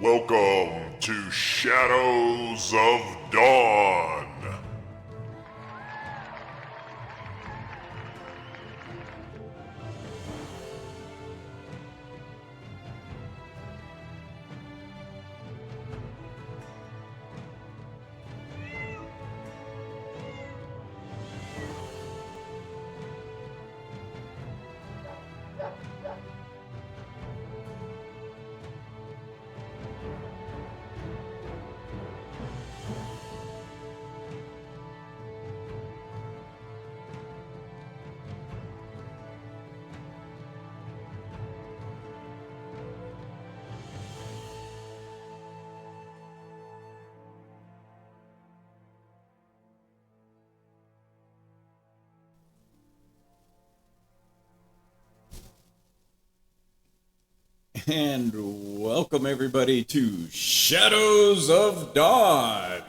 Welcome to Shadows of Dawn. And welcome everybody to Shadows of Dawn.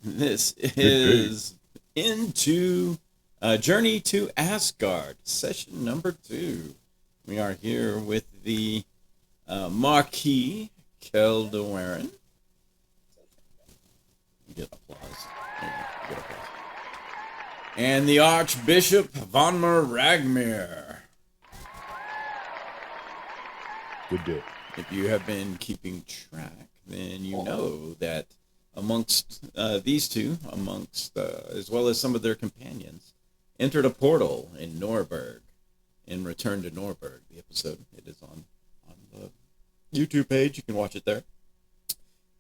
This is into Journey to Asgard, session number 2. We are here with the Marquis Keldowarin. You get applause. You get applause. And the Archbishop Vonmer Ragmir. Good day. If you have been keeping track, then you know that amongst these two, as well as some of their companions, entered a portal in Norberg and returned to Norberg. The episode, it is on the YouTube page. You can watch it there.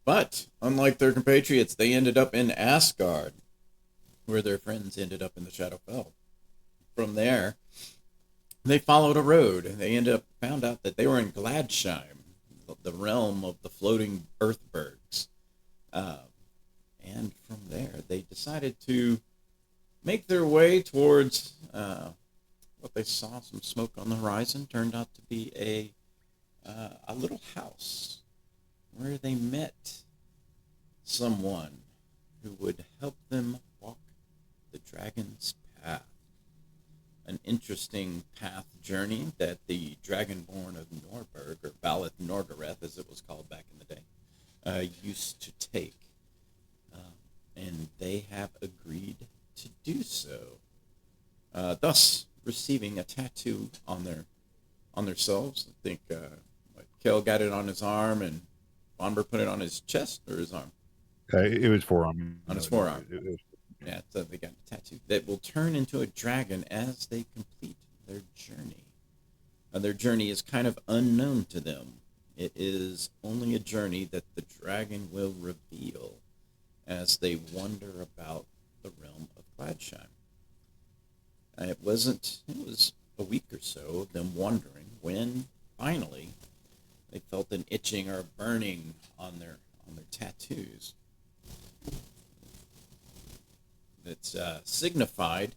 But unlike their compatriots, they ended up in Asgard, where their friends ended up in the Shadowfell. From there, they followed a road, and they found out that they were in Gladsheim, the realm of the floating Earthbergs. And from there, they decided to make their way towards what they saw, some smoke on the horizon. Turned out to be a little house where they met someone who would help them walk the dragon's path. An interesting path journey that the Dragonborn of Norberg, or Baleth Norgareth as it was called back in the day, used to take. And they have agreed to do so, thus receiving a tattoo on themselves. I think Kel got it on his arm, and Bonber put it on his chest or his arm. It was forearm. On his forearm. Yeah, so they got a tattoo that will turn into a dragon as they complete their journey. Their journey is kind of unknown to them. It is only a journey that the dragon will reveal as they wander about the realm of Gladsheim. It was a week or so of them wandering when finally they felt an itching or a burning on their tattoos. That signified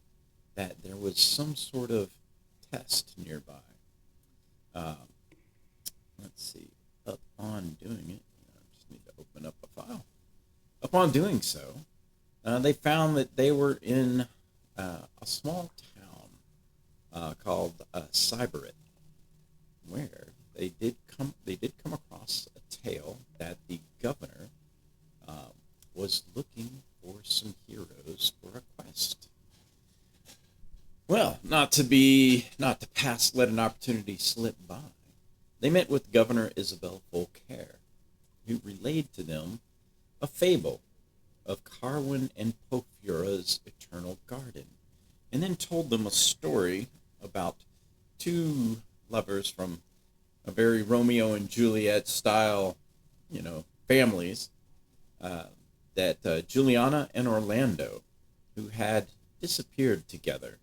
that there was some sort of test nearby. Let's see. Upon doing it, I just need to open up a file. Upon doing so, they found that they were in a small town called Cybereth, where they did come across a tale that the governor was looking for some heroes for a quest. Well, not to let an opportunity slip by, they met with Governor Isabel Volcaire, who relayed to them a fable of Carwin and Pofura's eternal garden, and then told them a story about two lovers from a very Romeo and Juliet style, families, that Juliana and Orlando, who had disappeared together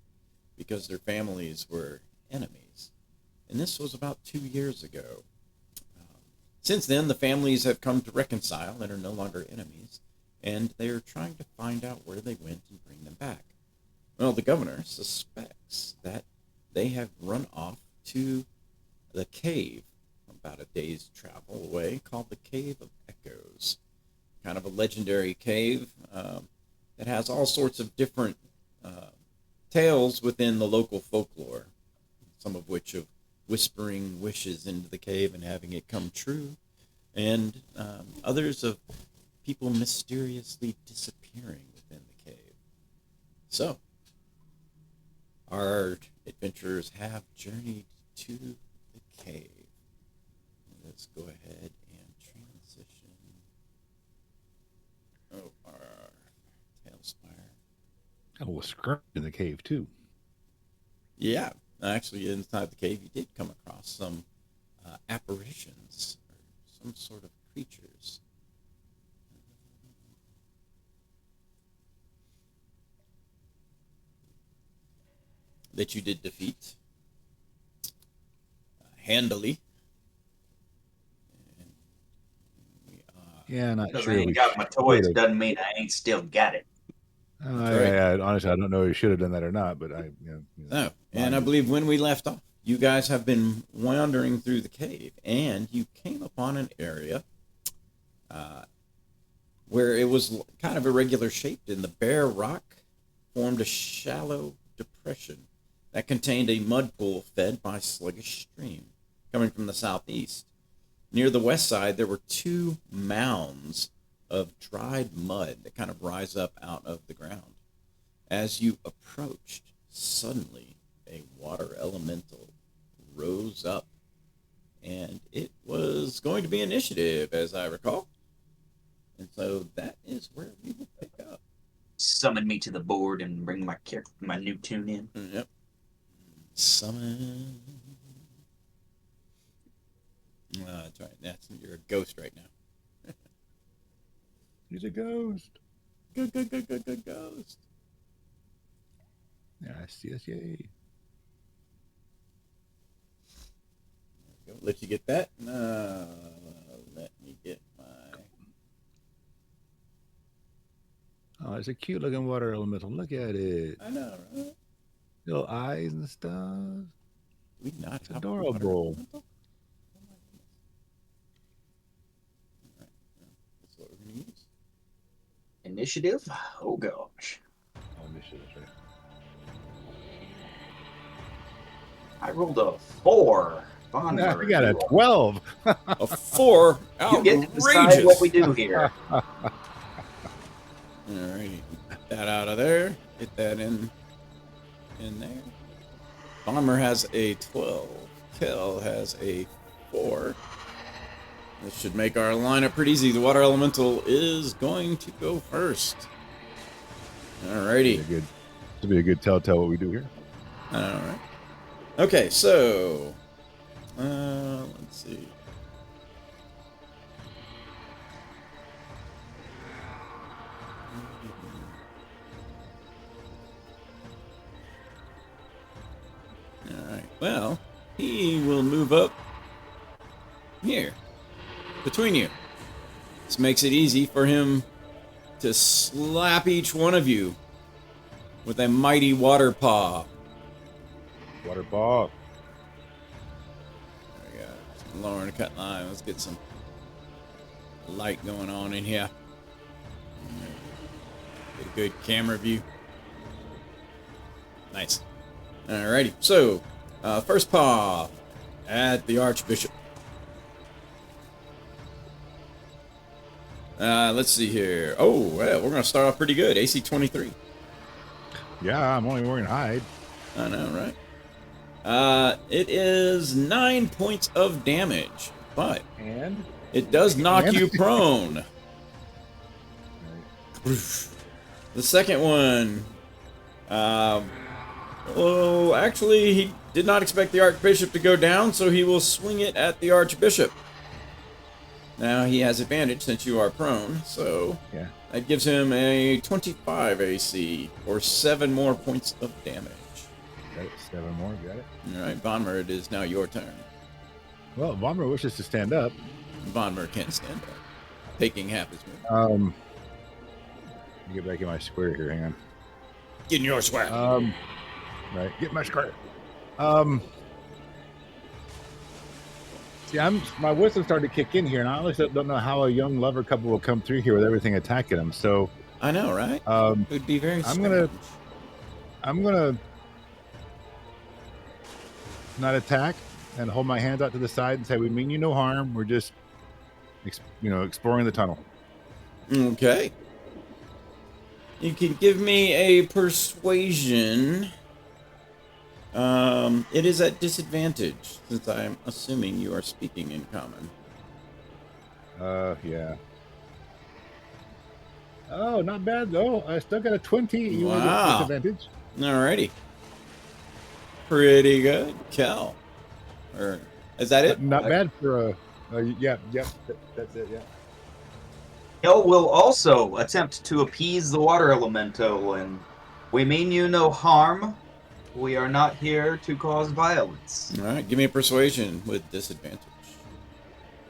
because their families were enemies. And this was about 2 years ago. Since then, the families have come to reconcile and are no longer enemies, and they are trying to find out where they went and bring them back. Well, the governor suspects that they have run off to the cave, about a day's travel away, called the Cave of Echoes. Kind of a legendary cave that has all sorts of different tales within the local folklore, some of which of whispering wishes into the cave and having it come true, and others of people mysteriously disappearing within the cave. So, our adventurers have journeyed to the cave. Let's go ahead and transition. Oh, our Tailspire. Oh, a skirmish in the cave too. Yeah, actually, inside the cave, you did come across some apparitions or some sort of creatures. That you did defeat handily. And Yeah, not Because sure. I ain't we got my should toys have. doesn't mean I ain't still got it. That's right. Honestly, I don't know if you should have done that or not, but Oh, and I believe when we left off, you guys have been wandering through the cave, and you came upon an area where it was kind of irregular shaped, and the bare rock formed a shallow depression that contained a mud pool fed by a sluggish stream coming from the southeast. Near the west side, there were two mounds of dried mud that kind of rise up out of the ground. As you approached, suddenly a water elemental rose up, and it was going to be initiative, as I recall. And so that is where we will pick up. Summon me to the board and bring my new tune in. Yep. Summon. That's right. You're a ghost right now. He's a ghost. Good ghost. Yes, yay. Go. Let you get that. No, let me get my. Oh, it's a cute looking water elemental. Look at it. I know, right? Little eyes and stuff. Do we not It's have adorable. water elemental? Oh my goodness. All right. That's what we're gonna use. Initiative? Oh gosh. Oh, initiative, right. I rolled a 4. Nah, we got a 12. A 4. You get to decide Outrageous. what we do here. Alrighty, get that out of there. Get that in there. Bomber has a 12. Kel has a 4. This should make our lineup pretty easy. The water elemental is going to go first. Alrighty. This will be a good telltale what we do here. Alright. Okay, so let's see. Alright, well, he will move up here, between you. This makes it easy for him to slap each one of you with a mighty water paw. Water paw. There we go. Just lowering the cut line. Let's get some light going on in here. Get a good camera view. Nice. Alrighty. So, first paw at the Archbishop. Let's see here. Oh, well, we're going to start off pretty good. AC 23. Yeah, I'm only wearing hide. I know, right? It is 9 points of damage, but And? it does knock you prone. The second one, well, actually, he did not expect the Archbishop to go down, so he will swing it at the Archbishop. Now he has advantage since you are prone, so Yeah. that gives him a 25 AC, or 7 more points of damage. Got it. 7 more. Got it. All right, Vonmer, it is now your turn. Well, Vommer wishes to stand up. Vonmer can't stand up, taking half his move. Let me get back in my square here. Hang on. Get in your swag. Right. Get my square. See, my wisdom started to kick in here, and I honestly don't know how a young lover couple will come through here with everything attacking them. So I know, right? It would be very I'm gonna- strange. I'm gonna not attack and hold my hands out to the side and say, "We mean you no harm. We're just exploring the tunnel. Okay. You can give me a persuasion. It is at disadvantage, since I'm assuming you are speaking in common. Yeah. Oh, not bad though. I still got a 20. You want to get Wow. disadvantage? Alrighty. Pretty good. Cal. Or, is that it? Not bad for a. Yeah. That's it. Yeah. Kel will also attempt to appease the water elemental, and we mean you no harm. We are not here to cause violence. Alright, give me a persuasion with disadvantage.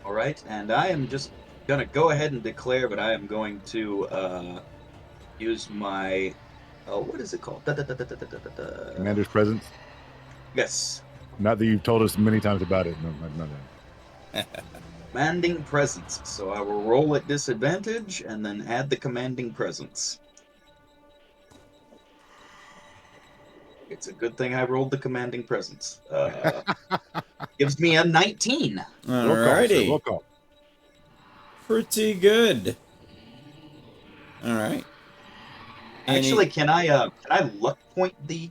All right, and I am just gonna go ahead and declare, but I am going to use my what is it called? Commander's presence. Yes, Not that you've told us many times about it. No. commanding presence. So I will roll at disadvantage and then add the commanding presence. It's a good thing I rolled the commanding presence. Gives me a 19. Alrighty. Roll call. Pretty good. Alright. Actually, can I luck point the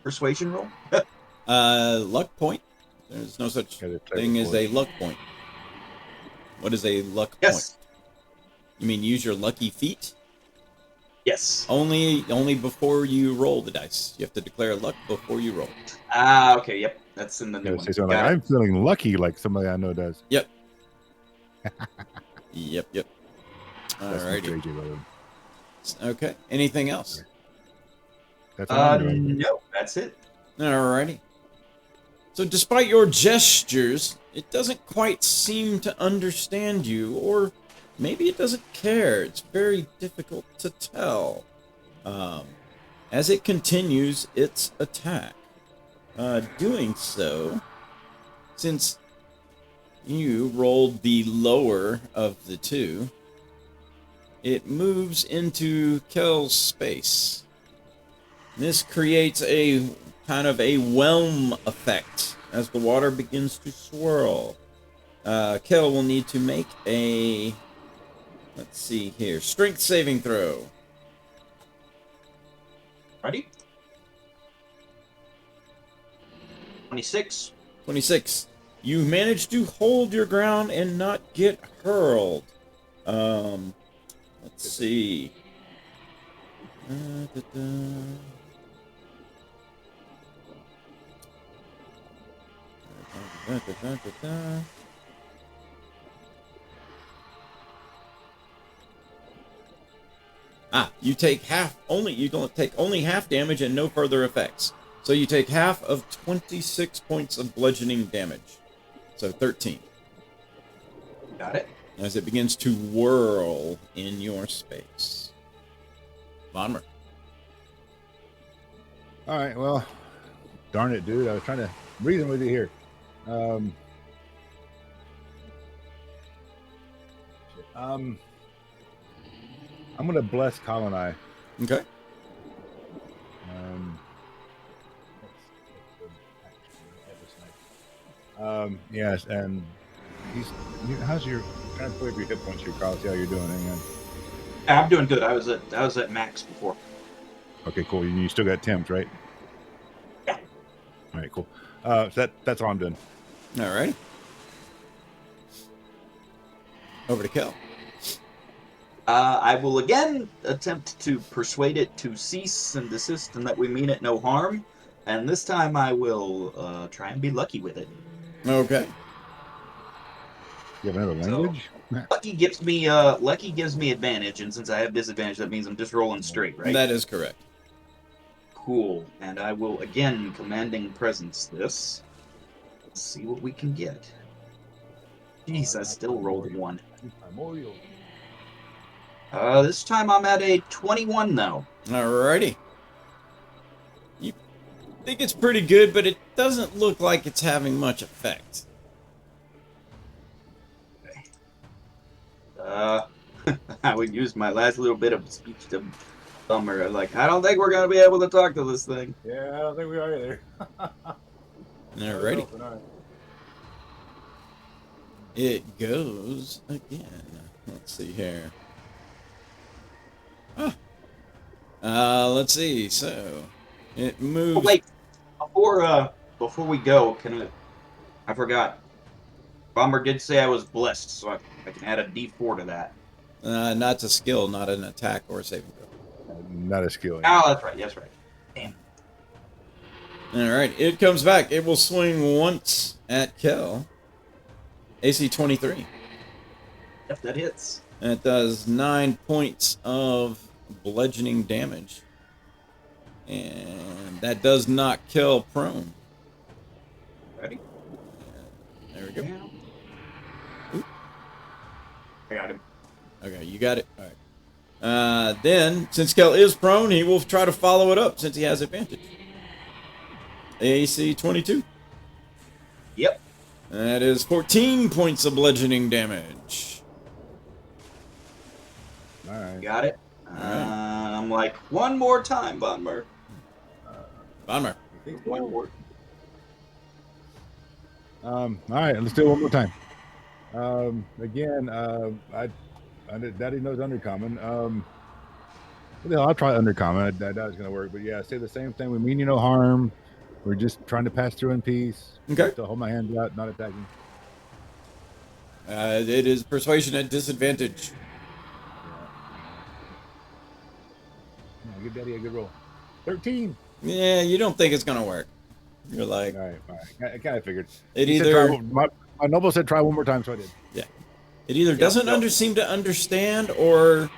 persuasion roll? Luck point? There's no such thing as a luck point. What is a luck point? You mean use your lucky feat? Yes. Only before you roll the dice. You have to declare luck before you roll. Ah, okay, yep. That's in the new one. Like, I'm feeling lucky, like somebody I know does. Yep. Yep. Alrighty. Okay. Anything else? That's all I'm doing. No, that's it. Alrighty. So despite your gestures, it doesn't quite seem to understand you, or maybe it doesn't care. It's very difficult to tell. As it continues its attack. Doing so, since you rolled the lower of the two, it moves into Kel's space. This creates a kind of a whelm effect as the water begins to swirl. Kel will need to make a, let's see here, strength saving throw. Ready? 26. 26. You managed to hold your ground and not get hurled. Let's see. You take half, you don't take only half damage and no further effects. So you take half of 26 points of bludgeoning damage. So 13. Got it. As it begins to whirl in your space. Vonmer. All right, well, darn it, dude. I was trying to reason with you here. I'm going to bless Colonai. Okay. Yes, and how's your kind of pull up your hit points here, Carl? See how you're doing. Hang on. I'm doing good. I was at max before. Okay, cool. You still got Tim's, right? Yeah. All right, cool. So that's all I'm doing. All right. Over to Kel. I will again attempt to persuade it to cease and desist and that we mean it no harm. And this time I will try and be lucky with it. Okay. You have another language? Lucky gives me advantage, and since I have disadvantage, that means I'm just rolling straight, right? That is correct. Cool. And I will again commanding presence this. Let's see what we can get. Jeez, I still rolled 1. This time I'm at a 21 though. Alrighty. You think it's pretty good, but it doesn't look like it's having much effect. I would use my last little bit of speech to Bummer. Like, I don't think we're gonna be able to talk to this thing. Yeah, I don't think we are either. Alrighty. It goes again. Let's see here. Let's see. So it moves. Oh, wait, before we go, I forgot. Bomber did say I was blessed, so I can add a D4 to that. Not to skill, not an attack or saving throw. Not a skill. Oh, that's right. That's right. Damn. All right, it comes back. It will swing once at Kel. AC 23. Yep, that hits. And it does 9 points of bludgeoning damage. And that does knock Kel prone. Ready? There we go. Yeah. I got him. Okay, you got it. All right. Then, since Kel is prone, he will try to follow it up since he has advantage. AC 22. Yep. That is 14 points of bludgeoning damage. All right. Got it. right. I'm like, one more time, Bomber. Bonmer. One more. All right, let's do it one more time. Again, Daddy knows Undercommon. I'll try Undercommon. I doubt it's going to work, but yeah, say the same thing. We mean you no harm. We're just trying to pass through in peace. Okay. To hold my hands out, not attacking. It is persuasion at disadvantage. Give Daddy a good roll. 13. Yeah, you don't think it's gonna work. You're like, All right. I kind of figured. it He said either my noble said try one more time, so I did. it either doesn't yep. seem to understand, or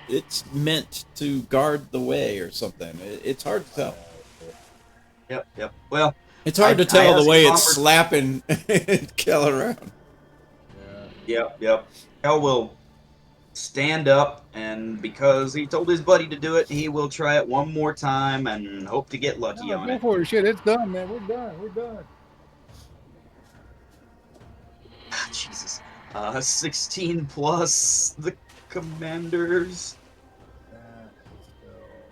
it's meant to guard the way or something. It's hard to tell. Yep. Well, It's hard to I tell the asked way Bomber- it's slapping Kel around. Yep. Hell will stand up, and because he told his buddy to do it, he will try it one more time and hope to get lucky on Go it. for it. Shit, it's done, man. We're done. Ah, Jesus. 16 plus the commanders.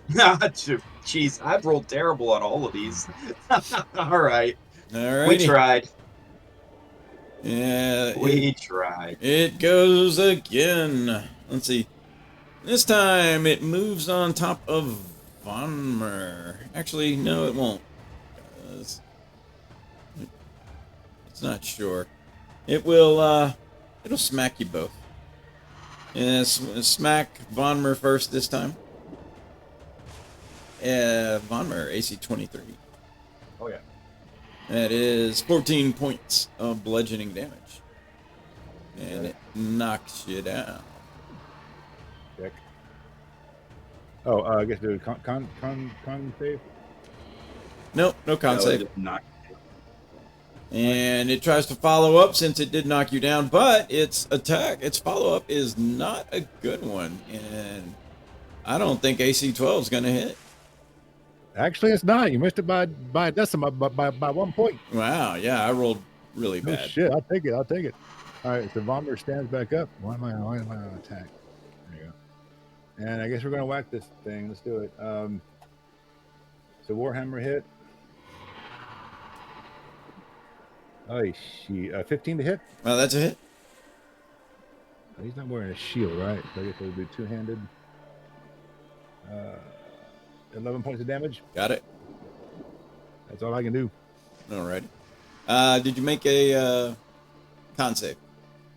Jeez, I've rolled terrible on all of these. All right. Alrighty. We tried. Yeah, We tried. it goes again. Let's see. This time it moves on top of Vonmer. Actually, no, it won't. 'Cause it's not sure. It will, it'll smack you both. Yeah, smack Vonmer first this time. Vonmer, AC 23. Oh yeah. That is 14 points of bludgeoning damage. And it knocks you down. Check. Oh, I guess do a con save. Nope, no con That save. would knock- And it tries to follow up since it did knock you down, but its follow up is not a good one. And I don't think AC 12 is going to hit. Actually, it's not. You missed it by a decimal, by 1 point. Wow, yeah, I rolled really Oh bad. shit! I'll take it. All right, so Vomiter stands back up. Why am I on attack? There you go. And I guess we're gonna whack this thing. Let's do it. So Warhammer hit. Oh shit! 15 to hit. Well, that's a hit. He's not wearing a shield, right? So I guess it'll be two-handed. 11 points of damage. Got it. That's all I can do. Alrighty. Did you make a con save?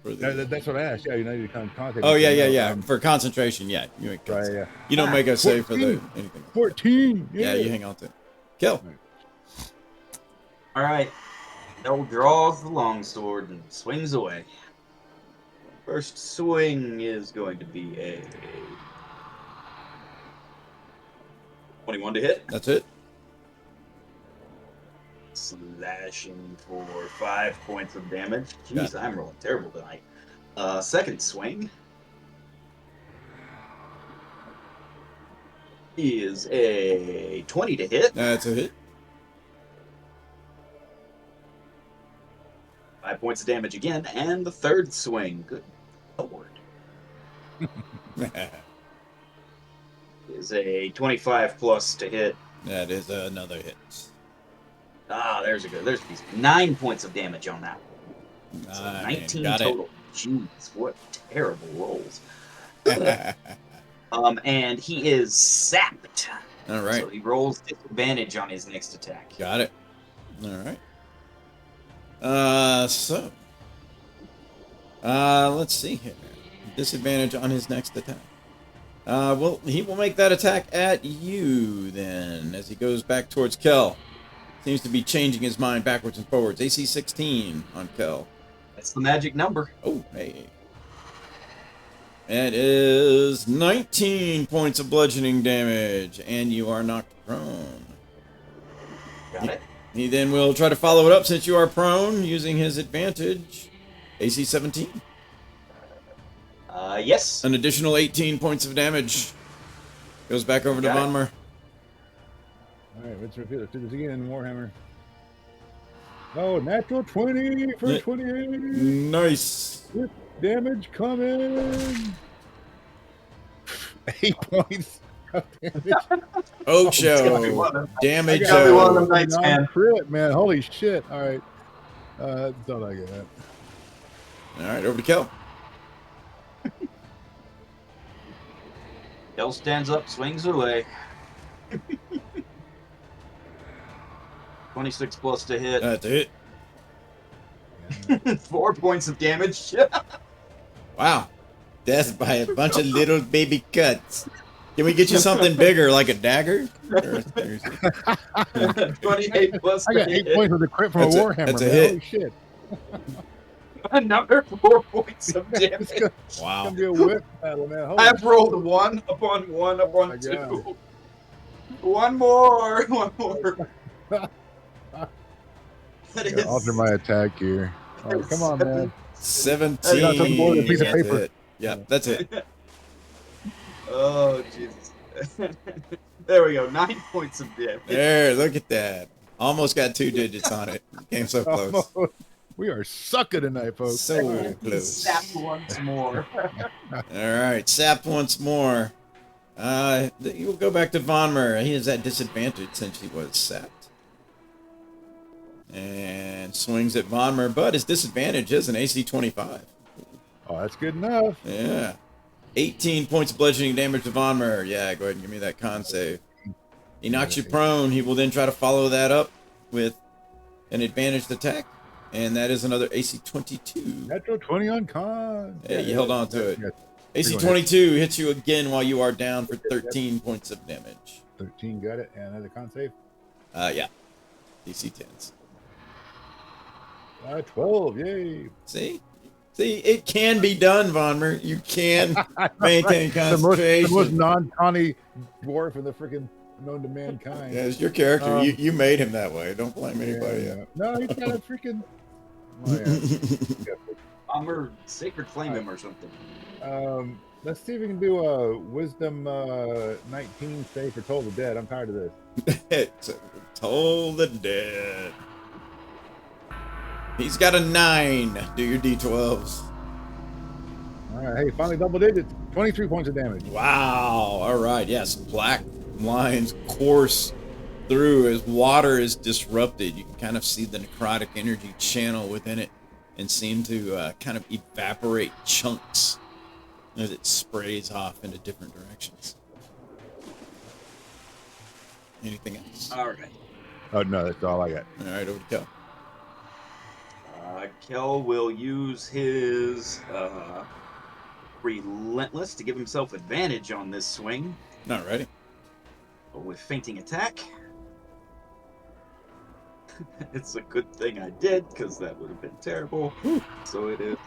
For the... That's what I asked. Yeah, you need to contact. Oh, yeah. For concentration, yeah. You make con Right, save. yeah. You don't make a save for the 14. anything. 14. Yeah, you hang on to it. Kill. All right. Noel draws the longsword and swings away. First swing is going to be a 21 to hit. That's it. Slashing for 5 points of damage. Yeah. Jeez, I'm rolling terrible tonight. Second swing is a 20 to hit. That's a hit. 5 points of damage again. And the third swing, good lord, is a 25 plus to hit. That is another hit. Ah, there's a piece. 9 points of damage on that. So Ah, 19 got total. Jeez, what terrible rolls. it. And he is sapped. All right. So he rolls disadvantage on his next attack. Got it. All right. Let's see here. Disadvantage on his next attack. Well, he will make that attack at you then, as he goes back towards Kel. Seems to be changing his mind backwards and forwards. AC 16 on Kel. That's the magic number. Oh, hey. That is 19 points of bludgeoning damage, and you are knocked prone. Got it. He then will try to follow it up since you are prone, using his advantage. AC 17. Yes. An additional 18 points of damage. Goes back over to Got it. Vonmer. All right, let's repeat. Let's do this again. Warhammer. Oh, natural 20 for Yeah. 28. Nice. With damage coming. 8 points of damage. Oak It's gotta be Show. one of them. Damage It's gotta be one of Show. them nights, man. Non-crit, man. Holy shit. All right. That's all I get. All right, over to Kel. Kel stands up, swings away. 26 plus to hit. That's it. 4 points of damage. Wow. Death by a bunch of little baby cuts. Can we get you something bigger, like a dagger? 28 plus I to got 8 hit. points of the crit from That's a a- Warhammer. that's a man. hit. Holy shit. Another 4 points of It's damage. gonna, Wow. gonna be a whip battle, man. Holy I've rolled 1 upon 1 my upon God. 2. One more. One more. That Yeah, alter my attack here. Oh, come on, man. 17. got some more than a piece of That's paper. it. Yeah, that's it. Oh, Jesus. There we go. 9 points of damage. There, look at that. Almost got 2 digits on it. Came so close. Oh, we are sucking tonight, folks. So close. Sapped once more. All right, sapped once more. You'll go back to Vonmer. He is at disadvantage since he was sapped. And swings at Vonmer, but his disadvantage is an AC 25. Oh, that's good enough. Yeah. 18 points of bludgeoning damage to Vonmer. Yeah, go ahead and give me that con save. He knocks you prone. He will then try to follow that up with an advantaged attack. And that is another AC 22. Natural 20 on con. Yeah, you held on to it. Yeah, AC 22 hits you again while you are down for 13 points of damage. 13, got it. And another con save. Yeah. DC 10s. 12, yay. See, it can be done, Vonmer. You can maintain The concentration. most non-Connie dwarf in the freaking known to mankind. Yeah, it's your character. You made him that way. Don't blame anybody. Yeah. No, he's got a freaking. Oh, yeah. Armor, Sacred Flame him or something. Let's see if we can do a Wisdom 19 save for Toll the Dead. I'm tired of this. It's Toll the Dead. He's got a 9. Do your D12s. All right, hey, finally double digits. 23 points of damage. Wow. All right. Yes, black lines course through as water is disrupted. You can kind of see the necrotic energy channel within it and seem to kind of evaporate chunks as it sprays off into different directions. Anything else? All right. Oh, no, that's all I got. All right, over to Kel. Kel will use his Relentless to give himself advantage on this swing Not ready. with Fainting Attack. It's a good thing I did, because that would have been terrible. So it is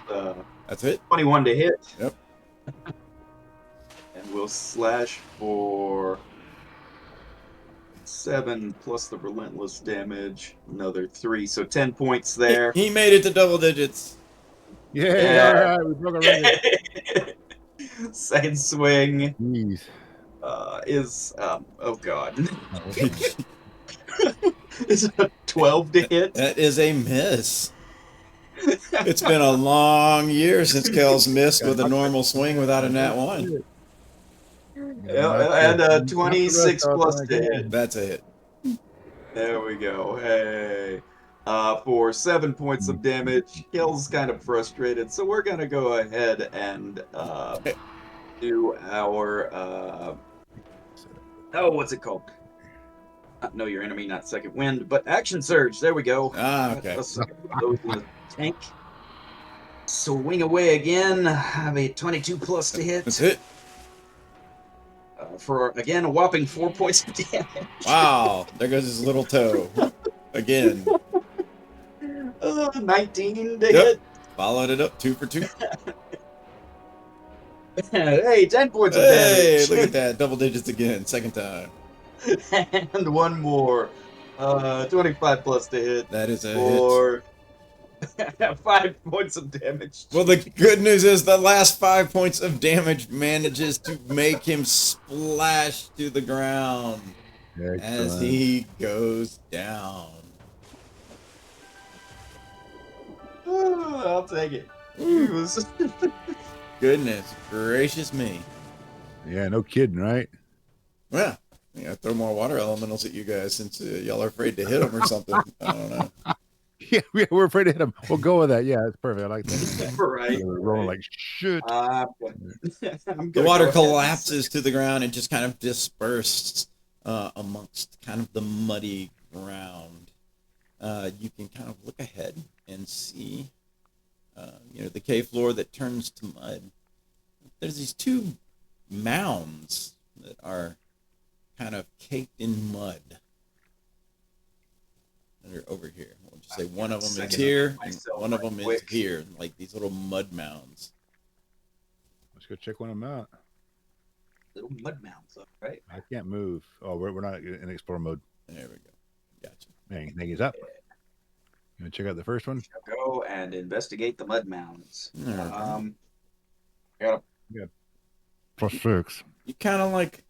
That's it. 21 to hit. Yep. And we'll slash for 7 plus the Relentless damage, another 3, so 10 points there. He made it to double digits. Yeah, all right, we broke a record. Second swing Jeez. is oh god, Oh, what's is it a 12 to hit? That is a miss. It's been a long year since Kel's missed with a normal swing without a nat 1. And a 26 plus to hit. That's a hit. There we go. Hey. for 7 points of damage. Kill's kind of frustrated, so we're gonna go ahead and do our what's it called? Not know your enemy, not second wind, but action surge. There we go. Okay. Let's those in the tank. Swing away again. Have a 22 plus to hit. That's it. For again a whopping 4 points of damage. Wow. There goes his little toe. Again. 19 to hit. Followed it up 2 for 2. Hey, 10 points of Hey, damage. look at that. Double digits again. Second time. And one more. 25 plus to hit. That is a hit. For 5 points of damage. Well, the good news is the last 5 points of damage manages to make him splash to the ground as Excellent. he goes down. I'll take it. Goodness gracious me. Yeah, no kidding, right? Well, I gotta throw more water elementals at you guys since y'all are afraid to hit them or something. I don't know. Yeah, we're afraid to hit him. We'll go with that. Yeah, that's perfect. I like that. Right. We're rolling like shit. I'm The water collapses to the ground and just kind of disperses amongst kind of the muddy ground. You can kind of look ahead and see, the cave floor that turns to mud. There's these 2 mounds that are kind of caked in mud. They're over here. We'll just say one of them is here and one of them is here, like these little mud mounds. Let's go check one of them out. Little mud mounds, right? I can't move. Oh, we're not in explore mode. There we go. Gotcha. Dang, he's up. You want to check out the first one? Go and investigate the mud mounds. Alright. Got +6. You kind of like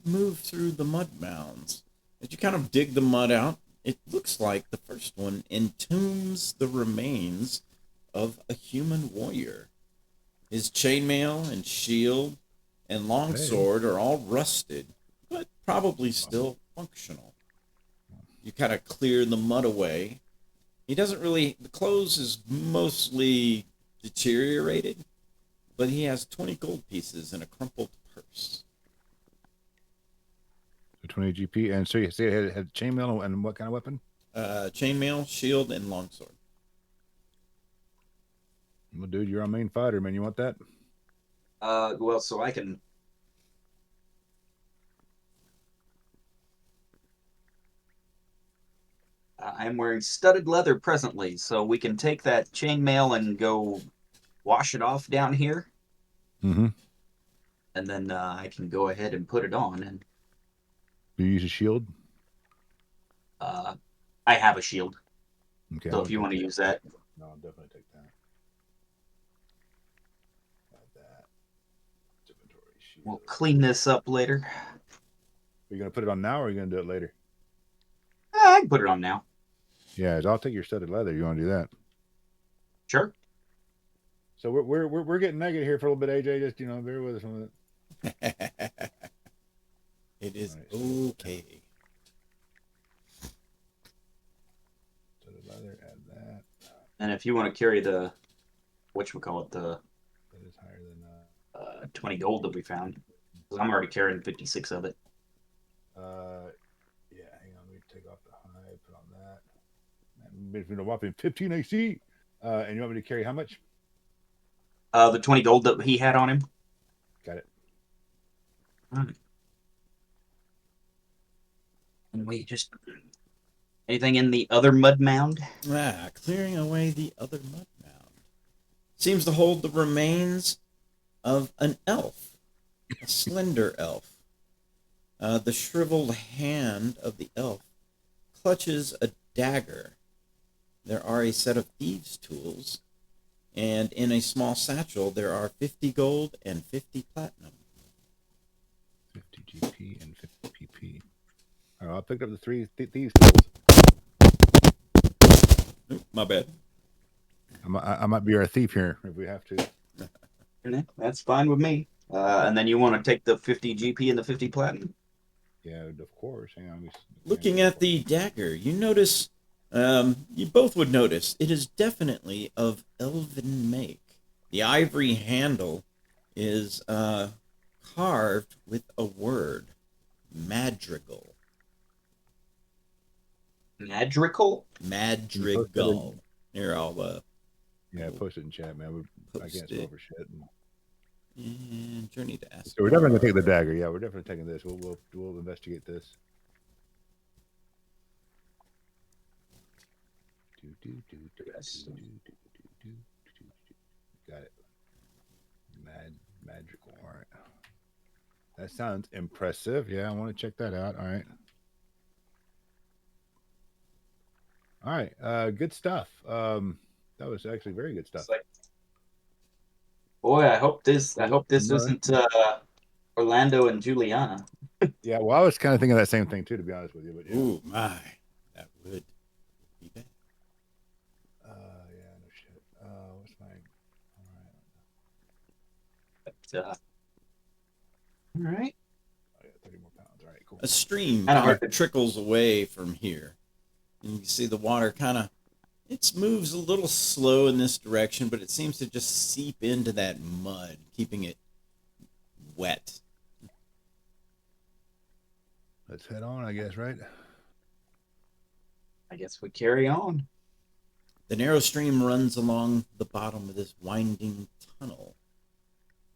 move through the mud mounds. As you kind of dig the mud out, it looks like the first one entombs the remains of a human warrior. His chainmail and shield and longsword are all rusted, but probably still functional. You kind of clear the mud away. He doesn't really, the clothes is mostly deteriorated, but he has 20 gold pieces and a crumpled purse. 20 GP. And so you say it had chainmail and what kind of weapon? Chainmail, shield, and longsword. Well, dude, you're our main fighter, man. You want that? well, so I can. I'm wearing studded leather presently, so we can take that chainmail and go wash it off down here. Mm-hmm. And then I can go ahead and put it on. And Do you use a shield? I have a shield, Okay. so if you want to use that. No, I'll definitely take that. Add that. Inventory, shield. We'll clean this up later. Are you gonna put it on now, or are you gonna do it later? I can put it on now. Yeah, I'll take your studded leather. You want to do that? Sure. So we're getting negative here for a little bit, AJ. Just bear with us on it. It is Nice. okay. Studded leather, add that. And if you want to carry the, whatchamacallit, the That is higher than 20 gold that we found, because I'm already carrying 56 of it. yeah. Hang on, let me take off the high, put on that. And it's been a whopping 15 AC. And you want me to carry how much? The 20 gold that he had on him. Got it. And we just anything in the other mud mound? Clearing away the other mud mound. Seems to hold the remains of an elf, a slender elf. The shriveled hand of the elf clutches a dagger. There are a set of thieves' tools, and in a small satchel there are 50 gold and 50 platinum. 50 GP and 50 PP. All right, I'll pick up the 3 thieves tools. Oop, my bad. I might be our thief here if we have to. That's fine with me. And then you want to take the 50 GP and the 50 platinum? Yeah, of course. Hang on. Looking at the dagger, you notice You both would notice it is definitely of elven make. The ivory handle is carved with a word, madrigal. Madrigal? Can you post that in? Madrigal. Here, I'll Yeah, post it in chat, man. I post can't it. spell for shit. And Journey to So we're definitely gonna take the Asgard. dagger. Yeah, we're definitely taking this. We'll investigate this. Yes. Got it. Magical. All right. That sounds impressive. Yeah, I want to check that out. All right. All right. Good stuff. That was actually very good stuff. It's like, boy, I hope this isn't Orlando and Juliana. Yeah, well, I was kind of thinking that same thing too, to be honest with you. But yeah. Ooh, my. That would be bad. Yeah, no shit. What's my? All right. But, all right. I got 30 more pounds. All right, cool. A stream Kinda kind hard of trickles away from here. And you can see the water kind of, it moves a little slow in this direction, but it seems to just seep into that mud, keeping it wet. Let's head on, I guess, right? I guess we carry on. The narrow stream runs along the bottom of this winding tunnel.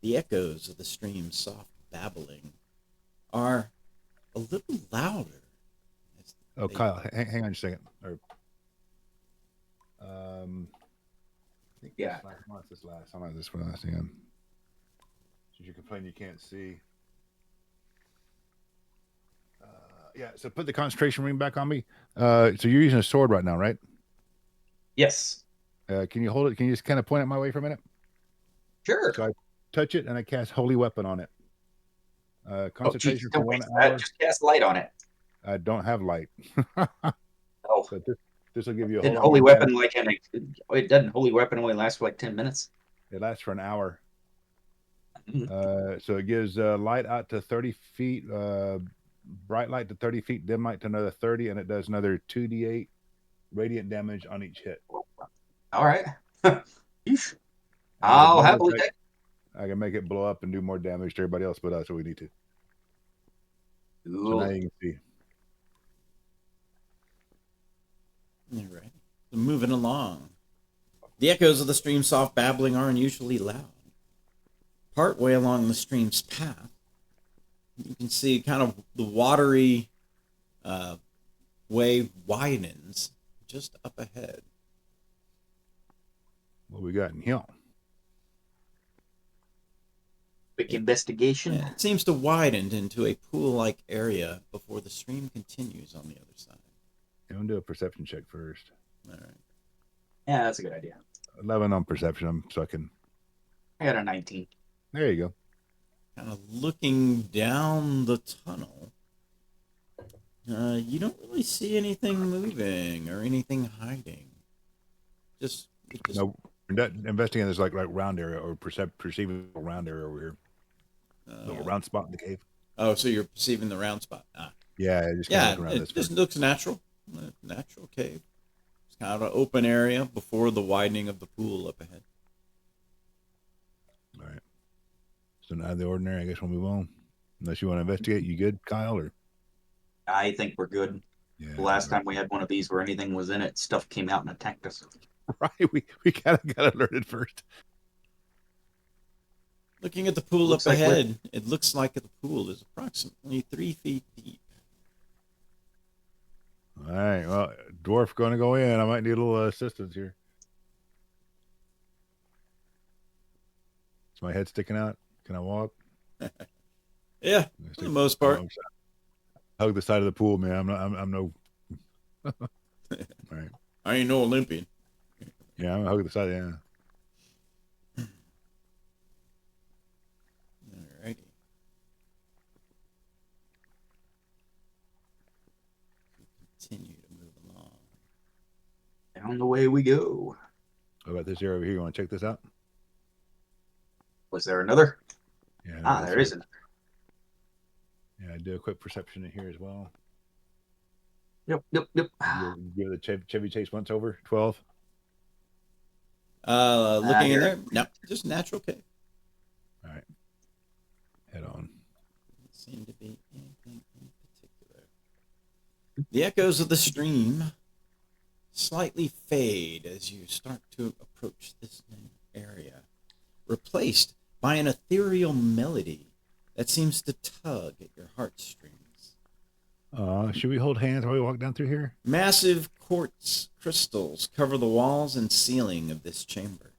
The echoes of the stream's soft babbling are a little louder. Oh, Kyle, hang on a second. Or, I think Yeah. this last. Hold on, this one last again. Since you complain you can't see. Yeah, so put the concentration ring back on me. So you're using a sword right now, right? Yes. Can you hold it? Can you just kind of point it my way for a minute? Sure. So I touch it and I cast Holy Weapon on it. Concentration don't for 1 waste that. hour. Just cast light on it. I don't have light. Oh, But this will give you a didn't whole lot holy more weapon damage. it doesn't holy weapon only last for like 10 minutes? It lasts for an hour. Mhm. So it gives light out to 30 feet, bright light to 30 feet, dim light to another 30, and it does another 2d8 radiant damage on each hit. All right. Yeesh. And as a I'll bonus, happily take. I can make it blow up and do more damage to everybody else but us, so we need to. So now Ooh. you can see. All right. So moving along. The echoes of the stream's soft babbling are unusually loud. Partway along the stream's path, you can see kind of the watery way widens just up ahead. What we got in here? Quick investigation. Yeah, it seems to widen into a pool-like area before the stream continues on the other side. I'm going to do a perception check first. All right. Yeah, that's a good idea. 11 on perception, so I can. I got a 19. There you go. Kind of looking down the tunnel, you don't really see anything moving or anything hiding. Just No, investigating this like round area or perceiving a round area over here. Little round spot in the cave. Oh, so you're perceiving the round spot. Yeah, just kind of look around it this just way. looks natural. Natural cave. It's kind of an open area before the widening of the pool up ahead. All right. So now the ordinary, I guess we'll move on. Unless you want to investigate, you good, Kyle? Or I think we're good. yeah, The last time we had one of these where anything was in it, stuff came out and attacked us. right. We kind of got alerted first. Looking at the pool Looks up like ahead, it looks like the pool is approximately 3 feet deep. All right. Well, dwarf going to go in. I might need a little assistance here. Is my head sticking out? Can I walk? Yeah, for the most part. Hug the side of the pool, man. I'm no. All right. I ain't no Olympian. Yeah, I'm gonna hug the side. Yeah. Alrighty. Continue to move along. Down the way we go. What about this area over here? You want to check this out? Was there another? Yeah. There is another. Yeah, do a quick perception in here as well. Yep. Give the Chevy Chase once over 12. Looking in Here. there, no, just natural cave. All right, head on. Doesn't seem to be anything in particular. The echoes of the stream slightly fade as you start to approach this new area, replaced by an ethereal melody that seems to tug at your heartstrings. Should we hold hands while we walk down through here? Massive quartz crystals cover the walls and ceiling of this chamber.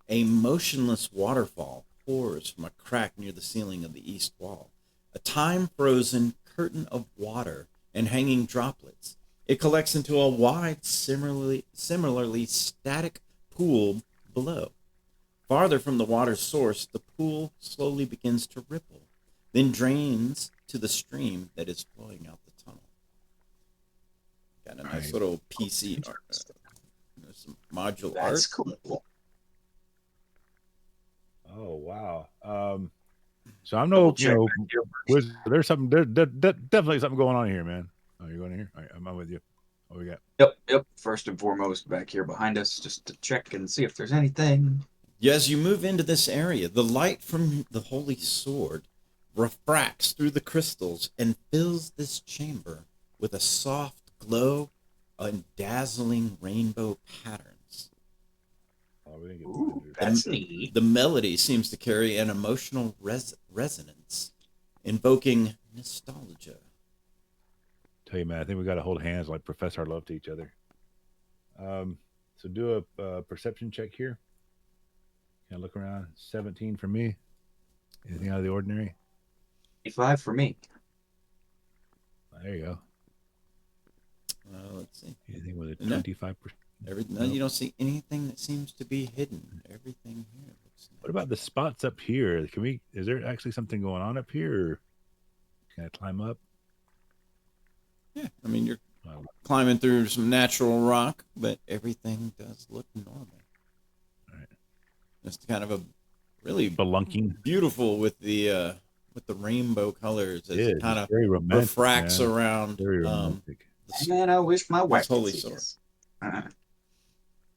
A motionless waterfall pours from a crack near the ceiling of the east wall, a time-frozen curtain of water and hanging droplets. It collects into a wide, similarly static pool below. Farther from the water's source, the pool slowly begins to ripple, then drains to the stream that is flowing out the tunnel. Got a nice Right. little PC art. There's some modular That's art. cool. Oh wow. So I'm no, wizard. There's something. Definitely something going on here, man. Oh, you're going in here. All right, I'm with you. What we got? Yep. First and foremost, back here behind us, just to check and see if there's anything. As you move into this area, the light from the holy sword refracts through the crystals and fills this chamber with a soft glow and dazzling rainbow patterns. Oh, we didn't get Ooh, blinded. that's neat. The melody seems to carry an emotional resonance, invoking nostalgia. Tell you, man, I think we got to hold hands like profess our love to each other. So do a perception check here. Can I look around? 17 for me. Anything out of the ordinary? 5 for me. There you go. Let's see. Anything with a No. 25%? No, you don't see anything that seems to be hidden. Everything here looks What about the spots up here? Can we? Is there actually something going on up here? Or can I climb up? Yeah, I mean, you're Oh, climbing through some natural rock, but everything does look normal. Right. Just kind of a really spelunking. beautiful with the rainbow colors as It it is. kind It's of very romantic. refracts Man. around Very romantic. Man, I wish my wife could holy see sword. this.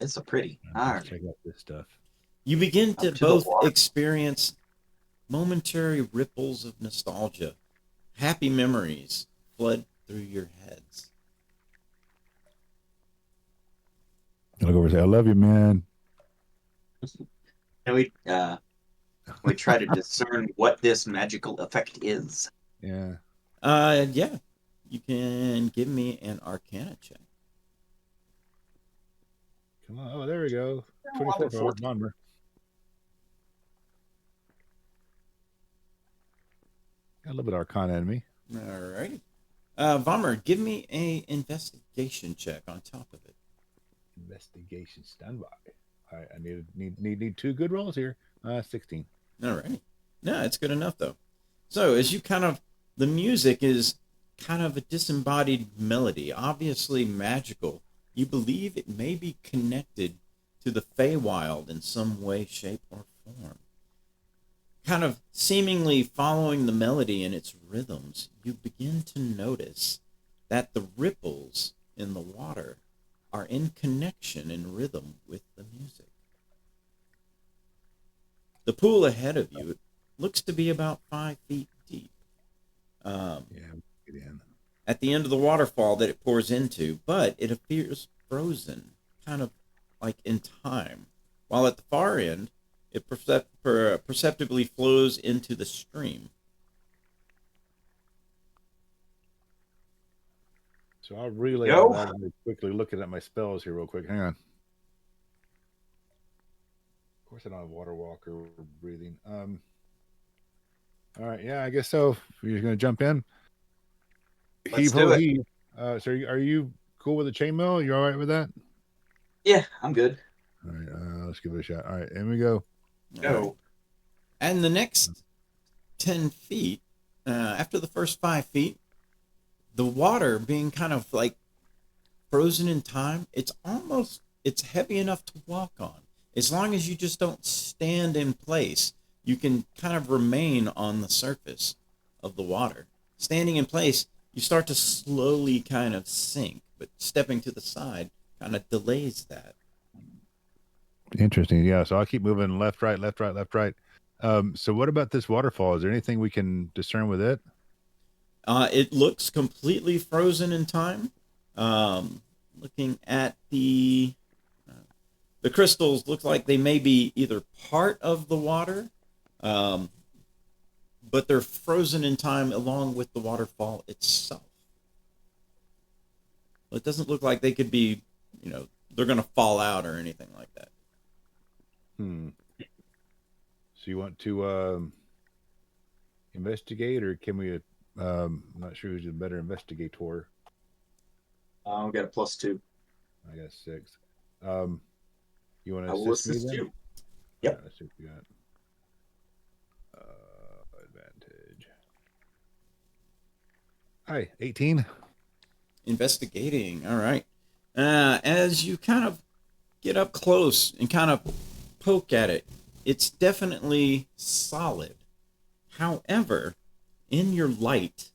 It's so pretty. All Let's right. check out this stuff. You begin to Up to the both water. experience momentary ripples of nostalgia. Happy memories flood through your heads. I look over and say, "I love you, man." And we try to discern what this magical effect is. Yeah. Yeah. You can give me an Arcana check. Come on. Oh, there we go. I'll 24 go for 14. Bomber. Got a little bit of Arcana in me. All righty. Vommer, give me a investigation check on top of it. Investigation standby. All right, I need 2 good rolls here. 16. All righty. No, it's good enough though. So as you the music is kind of a disembodied melody, obviously magical. You believe it may be connected to the Feywild in some way, shape, or form. Kind of seemingly following the melody and its rhythms, you begin to notice that the ripples in the water are in connection and rhythm with the music. The pool ahead of you looks to be about 5 feet deep. Yeah, get in. At the end of the waterfall that it pours into, but it appears frozen, kind of like in time. While at the far end, it perceptibly flows into the stream. So I'll relay Yo. all that and quickly looking at my spells here real quick. Hang on. Of course I don't have water walk or breathing. All right, yeah, I guess so. You're gonna jump in. Let's Heave do ho it. heave. So are you cool with the chainmail? You all right with that? Yeah, I'm good. All right, let's give it a shot. All right, in we go. Go. And the next 10 feet, after the first 5 feet, the water being kind of like frozen in time, it's heavy enough to walk on. As long as you just don't stand in place, you can kind of remain on the surface of the water. Standing in place, you start to slowly kind of sink, but stepping to the side kind of delays that. Interesting. Yeah. So I'll keep moving left, right, left, right, left, right. So what about this waterfall? Is there anything we can discern with it? It looks completely frozen in time. Looking at the crystals, look like they may be either part of the water, um, but they're frozen in time along with the waterfall itself. It doesn't look like they could be, they're going to fall out or anything like that. So you want to investigate, or can we? I'm not sure who's a better investigator. I'll get a +2. I got 6. You want I to will assist me assist then? you. Yep. Let's see what we got. Advantage. Hi, 18. Investigating. All right. As you kind of get up close and kind of poke at it, it's definitely solid. However, in your light,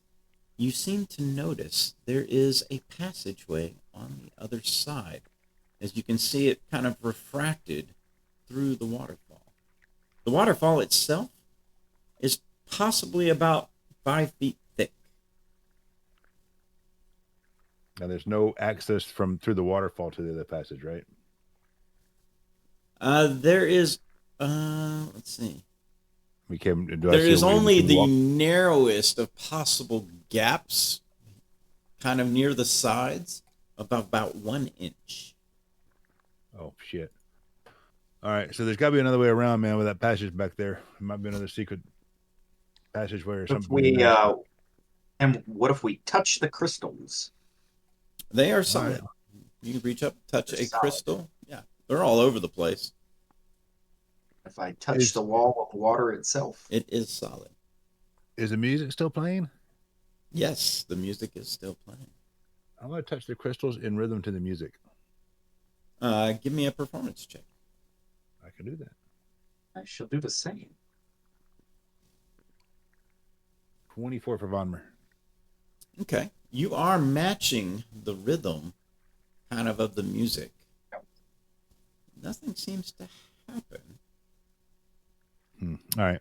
you seem to notice there is a passageway on the other side, as you can see it kind of refracted through the waterfall. The waterfall itself is possibly about 5 feet thick. Now there's no access from through the waterfall to the other passage, right? There is, let's see. We came. There is only the narrowest of possible gaps, kind of near the sides, about 1 inch. Oh shit! All right, so there's got to be another way around, man. With that passage back there, there might be another secret passageway or If something. we and what if we touch the crystals? They are solid. Right. You can reach up, touch a crystal. Yeah, they're all over the place. If I touch the wall of water itself, it is solid. Is the music still playing? Yes, the music is still playing. I want to touch the crystals in rhythm to the music. Give me a performance check. I can do that. I shall do the same. 24 for Vonmer. Okay. You are matching the rhythm kind of the music. Yep. Nothing seems to happen. All right.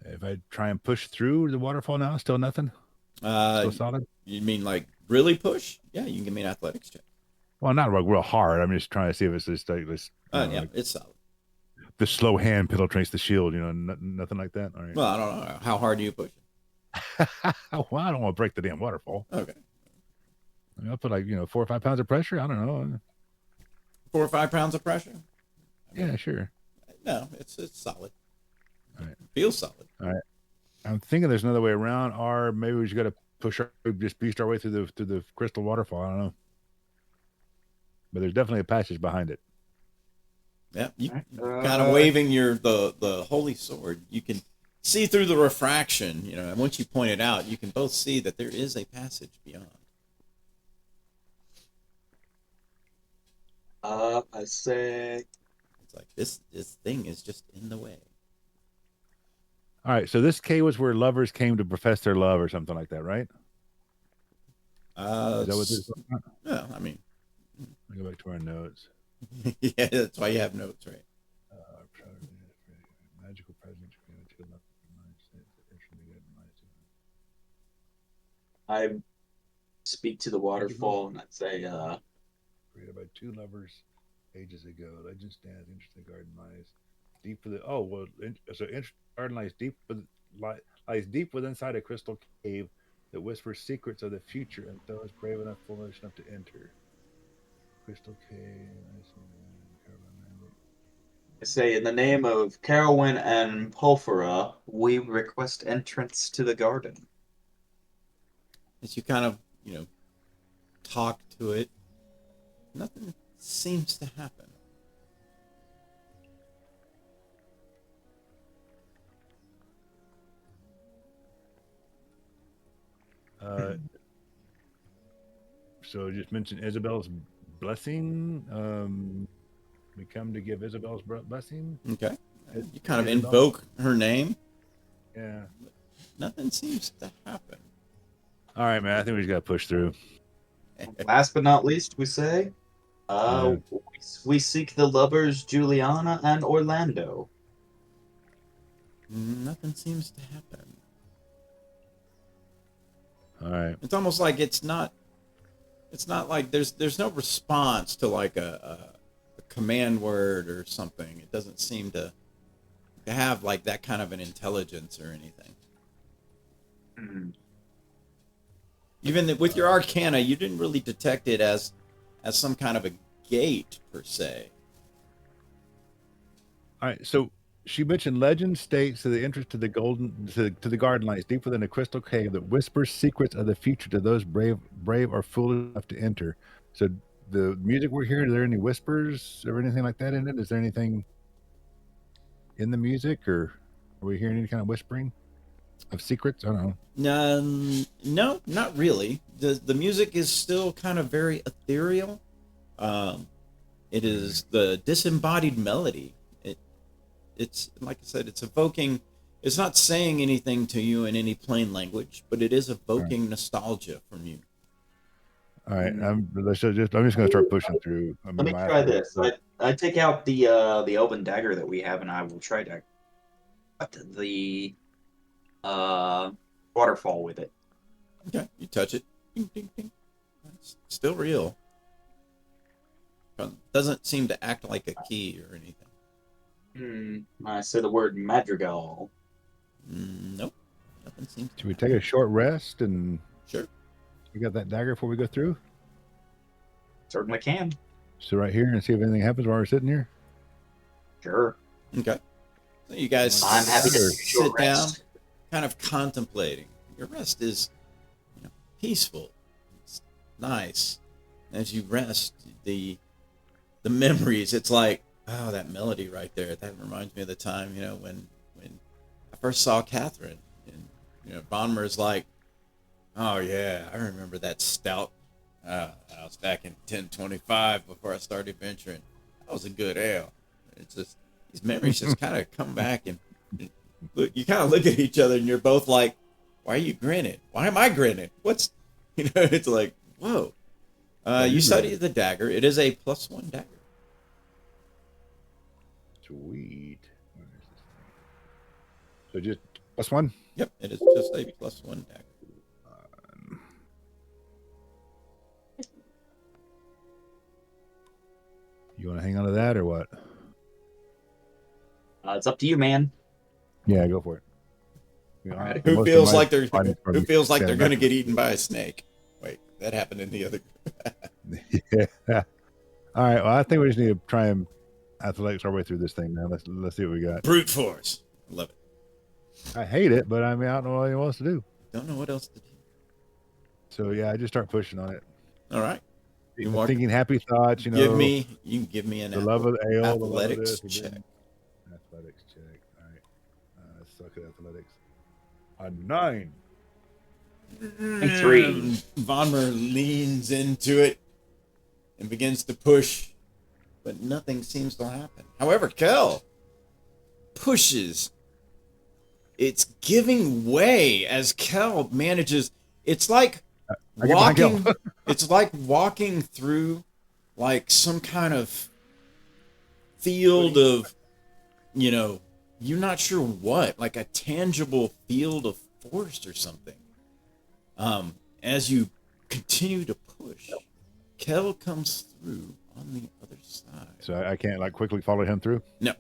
If I try and push through the waterfall now, still nothing? Still solid? You mean like really push? Yeah, you can give me an athletics check. Well, not like real hard. I'm just trying to see if it's just like this. Yeah, like it's solid. The slow hand penetrates the shield, nothing like that. All right. Well, I don't know. How hard do you push it? Well, I don't want to break the damn waterfall. Okay. I mean, I'll put 4 or 5 pounds of pressure. I don't know. 4 or 5 pounds of pressure? Yeah, sure. No, it's solid. All right. Feels solid. All right. I'm thinking there's another way around, or maybe we just got to just beast our way through the crystal waterfall. I don't know. But there's definitely a passage behind it. Yeah, you kind of waving the holy sword. You can see through the refraction, and once you point it out, you can both see that there is a passage beyond. I say it's like this thing is just in the way. All right, so this cave was where lovers came to profess their love or something like that, right? Is that what this is? Yeah, I mean, I'll go back to our notes. Yeah, that's why you have notes, right? Magical presence. I speak to the waterfall and I'd say, created by 2 lovers ages ago. Legend stands interesting garden lies deep for the garden lies deep within inside a crystal cave that whispers secrets of the future, and those brave enough, foolish enough to enter. Crystal cave. I say, in the name of Carowin and Pulfera, we request entrance to the garden. As you kind of, talk to it, nothing seems to happen. So just mention Isabel's blessing. We come to give Isabel's blessing. Okay. You kind of invoke her name. Yeah. Nothing seems to happen. All right, man. I think we just got to push through. Last but not least, we say, Yeah. we seek the lovers Juliana and Orlando. Nothing seems to happen. All right. It's almost like it's not like there's no response to like a command word or something. It doesn't seem to have like that kind of an intelligence or anything. Even with your arcana, you didn't really detect it as some kind of a gate per se. All right. So she mentioned legend states to the entrance to the the garden lies deep within a crystal cave that whispers secrets of the future to those brave or foolish enough to enter. So the music we're hearing, are there any whispers or anything like that in it? Is there anything in the music, or are we hearing any kind of whispering of secrets? I don't know. No, not really. The music is still kind of very ethereal. It is the disembodied melody. It's like I said, it's evoking. It's not saying anything to you in any plain language, but it is evoking nostalgia from you. All right. I'm just going to start pushing through. Let me try this. I take out the elven dagger that we have, and I will try to cut the waterfall with it. Okay, you touch it. Ding, ding, ding. It's still real. Doesn't seem to act like a key or anything. I say the word madrigal. Nope. Nothing seems. Should we take a short rest and? Sure. You got that dagger before we go through? Certainly can. So right here and see if anything happens while we're sitting here. Sure. Okay. So you guys I'm happy to sit down, kind of contemplating. Your rest is, peaceful. It's nice. As you rest, the memories. It's like, oh, that melody right there. That reminds me of the time, when I first saw Catherine, and Bonmer's like, oh yeah, I remember that stout. I was back in 1025 before I started adventuring. That was a good ale. It's just these memories just kind of come back, and look, you kind of look at each other, and you're both like, "Why are you grinning? Why am I grinning? What's?" It's like, whoa. You study the dagger. It is a +1 dagger. Sweet. So just +1. Yep, it is just a +1 dagger. You want to hang on to that or what? It's up to you, man. Yeah, go for it. Who feels like they're going to get eaten by a snake? Wait, that happened in the other. Yeah. All right. Well, I think we just need to try and athletics our way through this thing now. Let's see what we got. Brute force. Love it. I hate it, but I mean, I don't know what anyone else to do. Don't know what else to do. So yeah, I just start pushing on it. All right. Thinking happy thoughts. You can give me an the love of ale, athletics the check. Athletics check. All right. Suck at athletics. A 9. 3. Vonmer leans into it and begins to push, but nothing seems to happen. However, Kel pushes. It's giving way as Kel manages. It's like walking. It's like walking through like some kind of field of, you're not sure what, like a tangible field of force or something. As you continue to push, Kel comes through on the other side. So I can't quickly follow him through? No.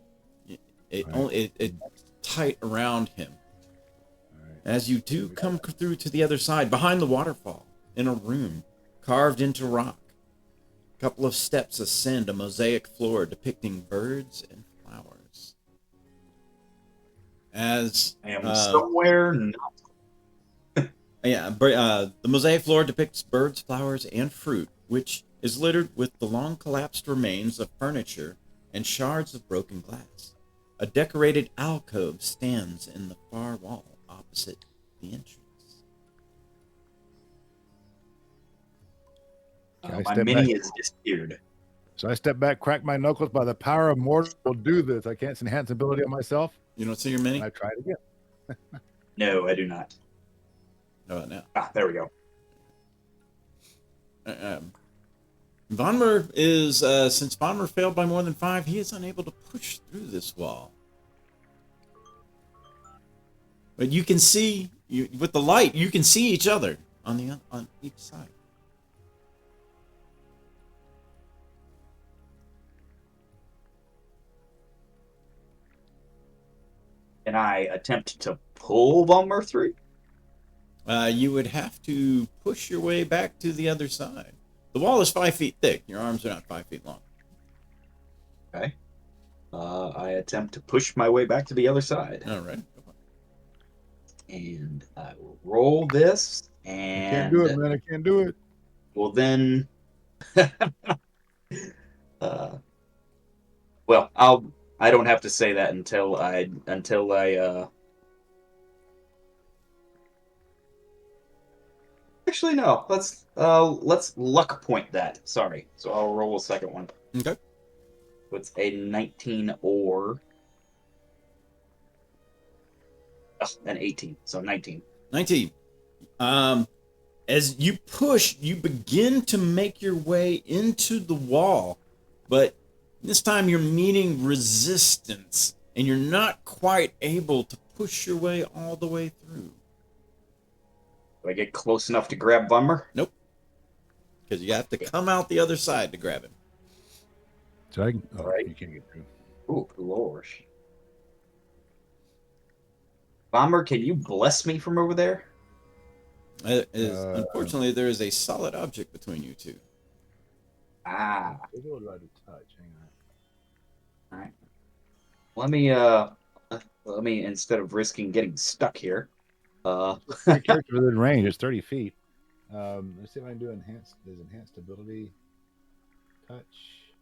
It's tight around him. Right. As you do come through to the other side, behind the waterfall, in a room carved into rock, a couple of steps ascend a mosaic floor depicting birds and flowers. As I am somewhere not. the mosaic floor depicts birds, flowers, and fruit, which is littered with the long collapsed remains of furniture and shards of broken glass. A decorated alcove stands in the far wall opposite the entrance. My mini is disappeared. So I step back, crack my knuckles. By the power of mortal, will do this. I can't enhance ability on myself. You don't see your mini? I try it again. No, I do not. How about now? There we go. Vonmer is, since Vonmer failed by more than 5, he is unable to push through this wall. But you can see, with the light, you can see each other on each side. Can I attempt to pull Bummer through? You would have to push your way back to the other side. The wall is 5 feet thick. Your arms are not 5 feet long. Okay. I attempt to push my way back to the other side. All right. And I will roll this. I And can't do it, man. I can't do it. well, then. Well, I don't have to say that until I. Actually, no. Let's luck point that. Sorry. So I'll roll a second one. Okay. It's a 19 or an 18. So 19. 19. As you push, you begin to make your way into the wall, but this time you're meeting resistance, and you're not quite able to push your way all the way through. Do I get close enough to grab Bummer? Nope. Because you have to come out the other side to grab him. So I can, Right. You can't get through. Ooh, Lord. Bomber, can you bless me from over there? Unfortunately, there is a solid object between you two. Ah. There's a little right to touch. Hang on. All right. Let me instead of risking getting stuck here. Your character within range. It's 30 feet. Let's see if I can do enhanced. There's enhanced ability. Touch.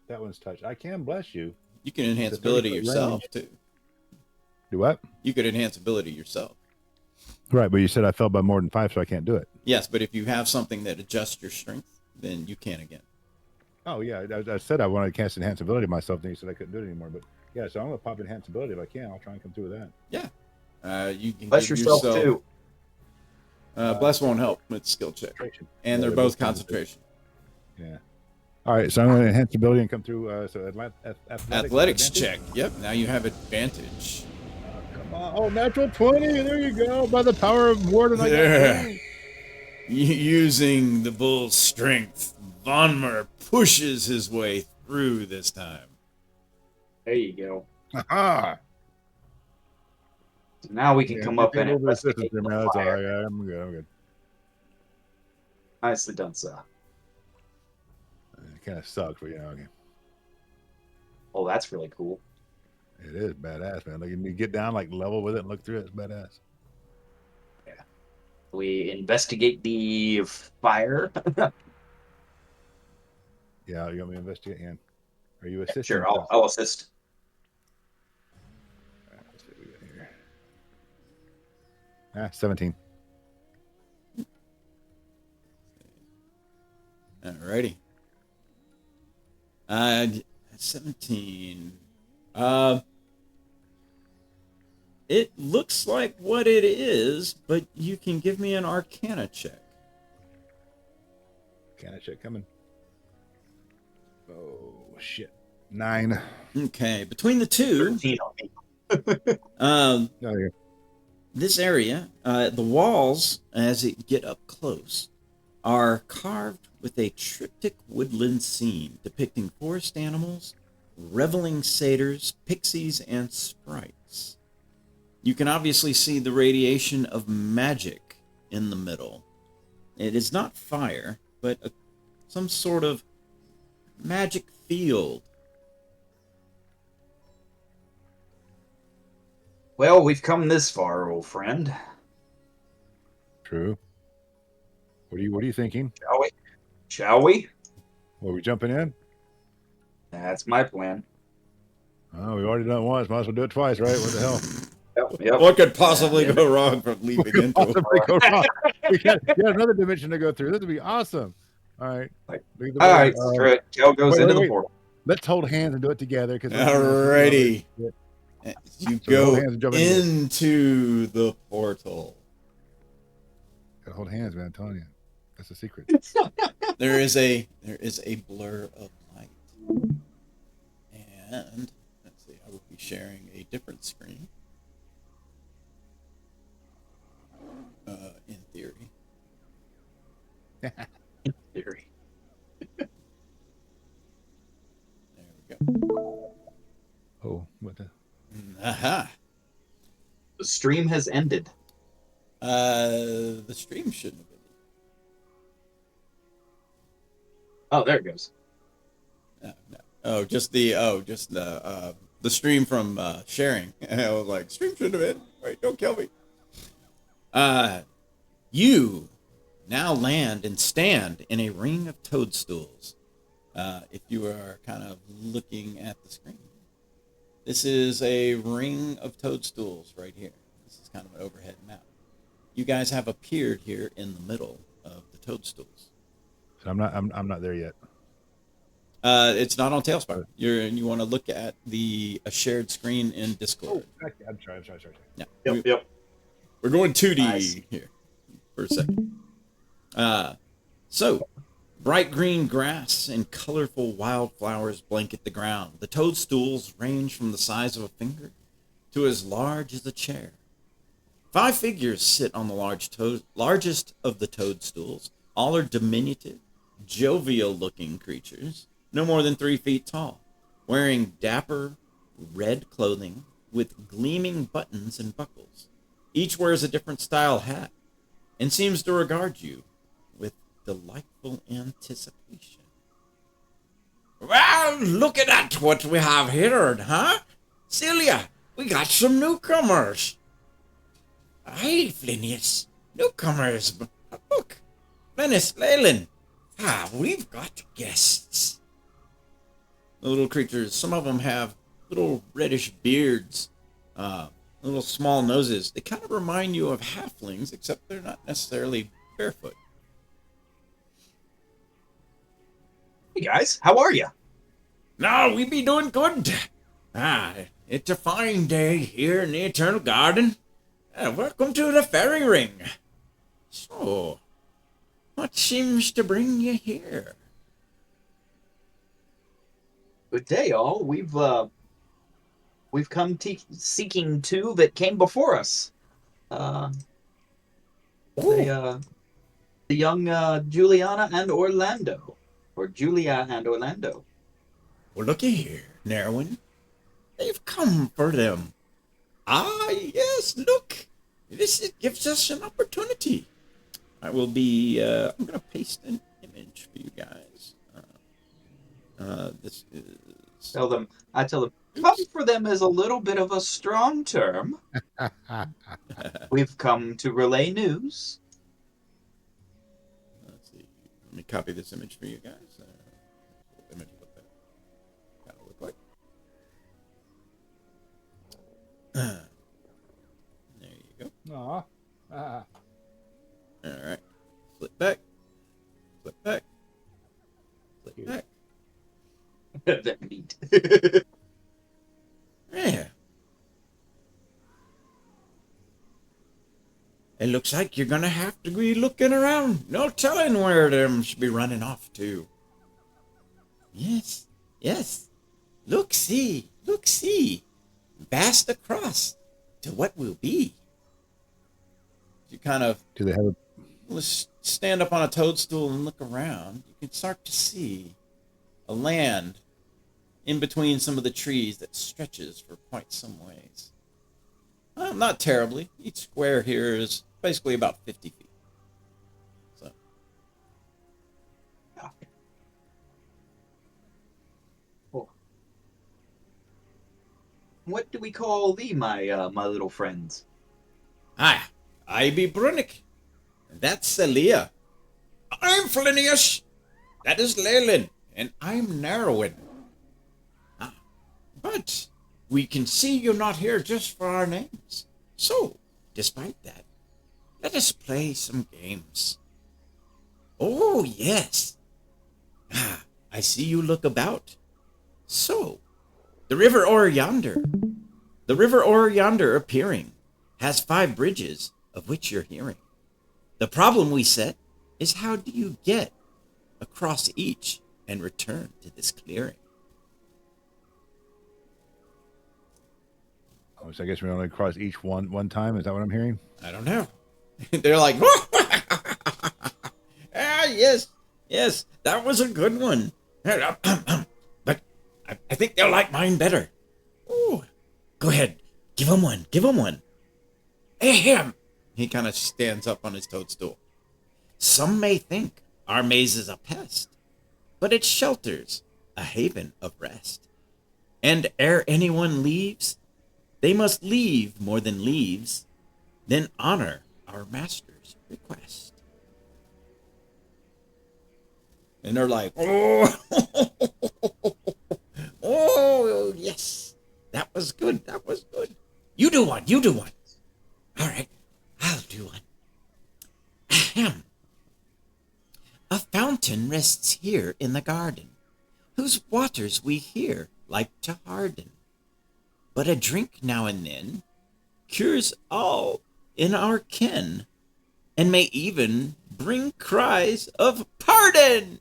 That one's touch. I can bless you. You can enhance It's a ability 30-foot yourself, range. too. Do what? You could enhance ability yourself. Right, but you said I fell by more than 5, so I can't do it. Yes, but if you have something that adjusts your strength, then you can again. Oh yeah, I said I wanted to cast enhanced ability myself, then you said I couldn't do it anymore. But yeah, so I'm gonna pop enhanced ability if I can. I'll try and come through with that. Yeah. You can Bless give yourself too. Bless won't help with skill check. And they're both concentration. Yeah. All right, so I'm gonna enhance ability and come through. Athletics check. Yep. Now you have advantage. Come on. Oh, natural 20. There you go. By the power of Warden. There. Using the bull's strength, Vonmer pushes his way through this time. There you go. Ah. So now we can come up and investigate the That's all fire. right. I'm good. Nicely done, sir. It kind of sucks, but yeah, okay. Oh, that's really cool. It is badass, man. Like you get down, like level with it, and look through it. It's badass. We investigate the fire. Yeah, you want me to investigate? Ian? Are you assisting? Sure, I'll assist. All right, let's see what we got here. 17. Alrighty. 17. It looks like what it is, but you can give me an Arcana check. Can I check coming? Oh shit! 9. Okay, between the two, 13 on me. Oh, yeah. this area, the walls, as it get up close, are carved with a triptych woodland scene depicting forest animals, reveling satyrs, pixies, and sprites. You can obviously see the radiation of magic in the middle. It is not fire, but some sort of magic field. Well, we've come this far, old friend. True. What are you thinking? Shall we? Are we jumping in? That's my plan. Oh, we've already done it once. Might as well do it twice, right? What the hell? Yep. What could possibly go wrong from leaping into it? Possibly go wrong. We got another dimension to go through. This would be awesome. All right. All right, screw it. Joe goes into the portal. Let's hold hands and do it together. Alrighty. You So go hold hands and jump in. into the portal. Gotta hold hands, man. I'm telling you. That's a secret. there is a blur of light. And let's see, I will be sharing a different screen. In theory. In theory. There we go. Oh, what the? Aha. The stream has ended. The stream shouldn't have been. Oh, there it goes. No. Oh, just the stream from sharing. I was like, stream shouldn't have been. Wait, don't kill me. You now land and stand in a ring of toadstools. If you are kind of looking at the screen, this is a ring of toadstools right here. This is kind of an overhead map. You guys have appeared here in the middle of the toadstools. So I'm not there yet. It's not on Tailspire. You want to look at a shared screen in Discord. Oh, I'm sorry. Yeah. Yep. We're going 2D Nice. here for a second. So, bright green grass and colorful wildflowers blanket the ground. The toadstools range from the size of a finger to as large as a chair. 5 figures sit on the largest of the toadstools. All are diminutive, jovial-looking creatures, no more than 3 feet tall, wearing dapper red clothing with gleaming buttons and buckles. Each wears a different style hat and seems to regard you with delightful anticipation. Well, look at what we have here, huh? Celia, we got some newcomers. Aye, Flinius. Newcomers. Look, Menace, Leyland. We've got guests. The little creatures, some of them have little reddish beards, little small noses. They kind of remind you of halflings, except they're not necessarily barefoot. Hey guys, how are you? No, we be doing good. It's a fine day here in the Eternal Garden. Welcome to the fairy ring. So, what seems to bring you here? Good day, all. We've come seeking 2 that came before us. The young Juliana and Orlando, or Julia and Orlando. Well, looky here, Nerwin. They've come for them. Yes, look. This gives us an opportunity. I will be, I'm going to paste an image for you guys. This is... I tell them, come for them is a little bit of a strong term. We've come to relay news. Let's see. Let me copy this image for you guys. What image would that kind of look like? There you go. Aw. All right. Flip back. Flip back. Flip back. That neat. Yeah. It looks like you're gonna have to be looking around. No telling where them should be running off to. Yes. Look, see. Vast across to what will be. You kind of Do they have a? let's stand up on a toadstool and look around. You can start to see a land in between some of the trees that stretches for quite some ways. Not terribly. Each square here is basically about 50 feet. So. Cool. What do we call thee, my little friends? I be Brunick. That's Celia. I'm Flinius. That is Leyland. And I'm Narrowin. But we can see you're not here just for our names. So, despite that, let us play some games. Oh, yes. I see you look about. So, the river o'er yonder appearing, has 5 bridges, of which you're hearing. The problem we set is how do you get across each and return to this clearing. Oh, so I guess we only cross each one time. Is that what I'm hearing? I don't know. They're like, yes, yes, that was a good one. But I think they'll like mine better. Ooh, go ahead, give him one, give him one. Ahem. He kind of stands up on his toadstool. Some may think our maze is a pest, but it shelters a haven of rest. And ere anyone leaves, they must leave more than leaves, then honor our master's request. And they're like, oh, oh, yes, that was good, that was good. You do one, you do one. All right, I'll do one. Ahem. A fountain rests here in the garden, whose waters we here like to harden. But a drink now and then cures all in our ken, and may even bring cries of pardon.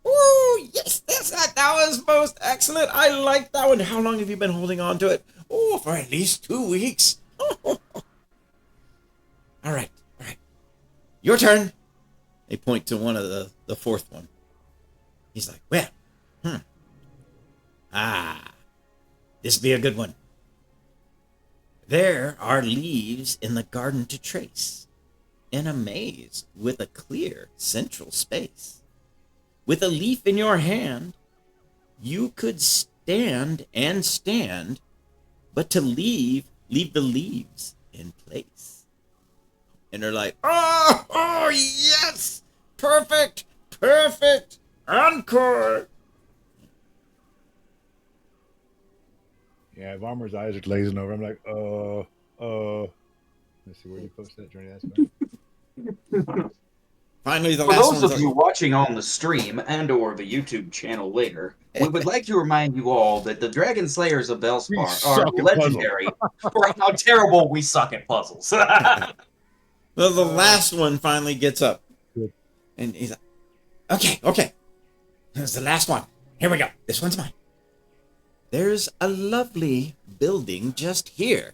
Ooh, yes, that was most excellent. I like that one. How long have you been holding on to it? Oh, for at least 2 weeks. All right. Your turn. They point to one of the fourth one. He's like, well, this be a good one. There are leaves in the garden to trace, in a maze with a clear central space. With a leaf in your hand, you could stand and stand, but to leave the leaves in place. And they're like, oh, yes, perfect, encore. Yeah, Vomer's eyes are glazing over. I'm like, let's see, where do you post that, Journey? That's Finally, the For last those one's of you watching on the stream and or the YouTube channel later, we would like to remind you all that the Dragon Slayers of Bellspar are legendary for how terrible we suck at puzzles. Well, the last one finally gets up. Good. And he's like, okay. This is the last one. Here we go. This one's mine. There's a lovely building just here,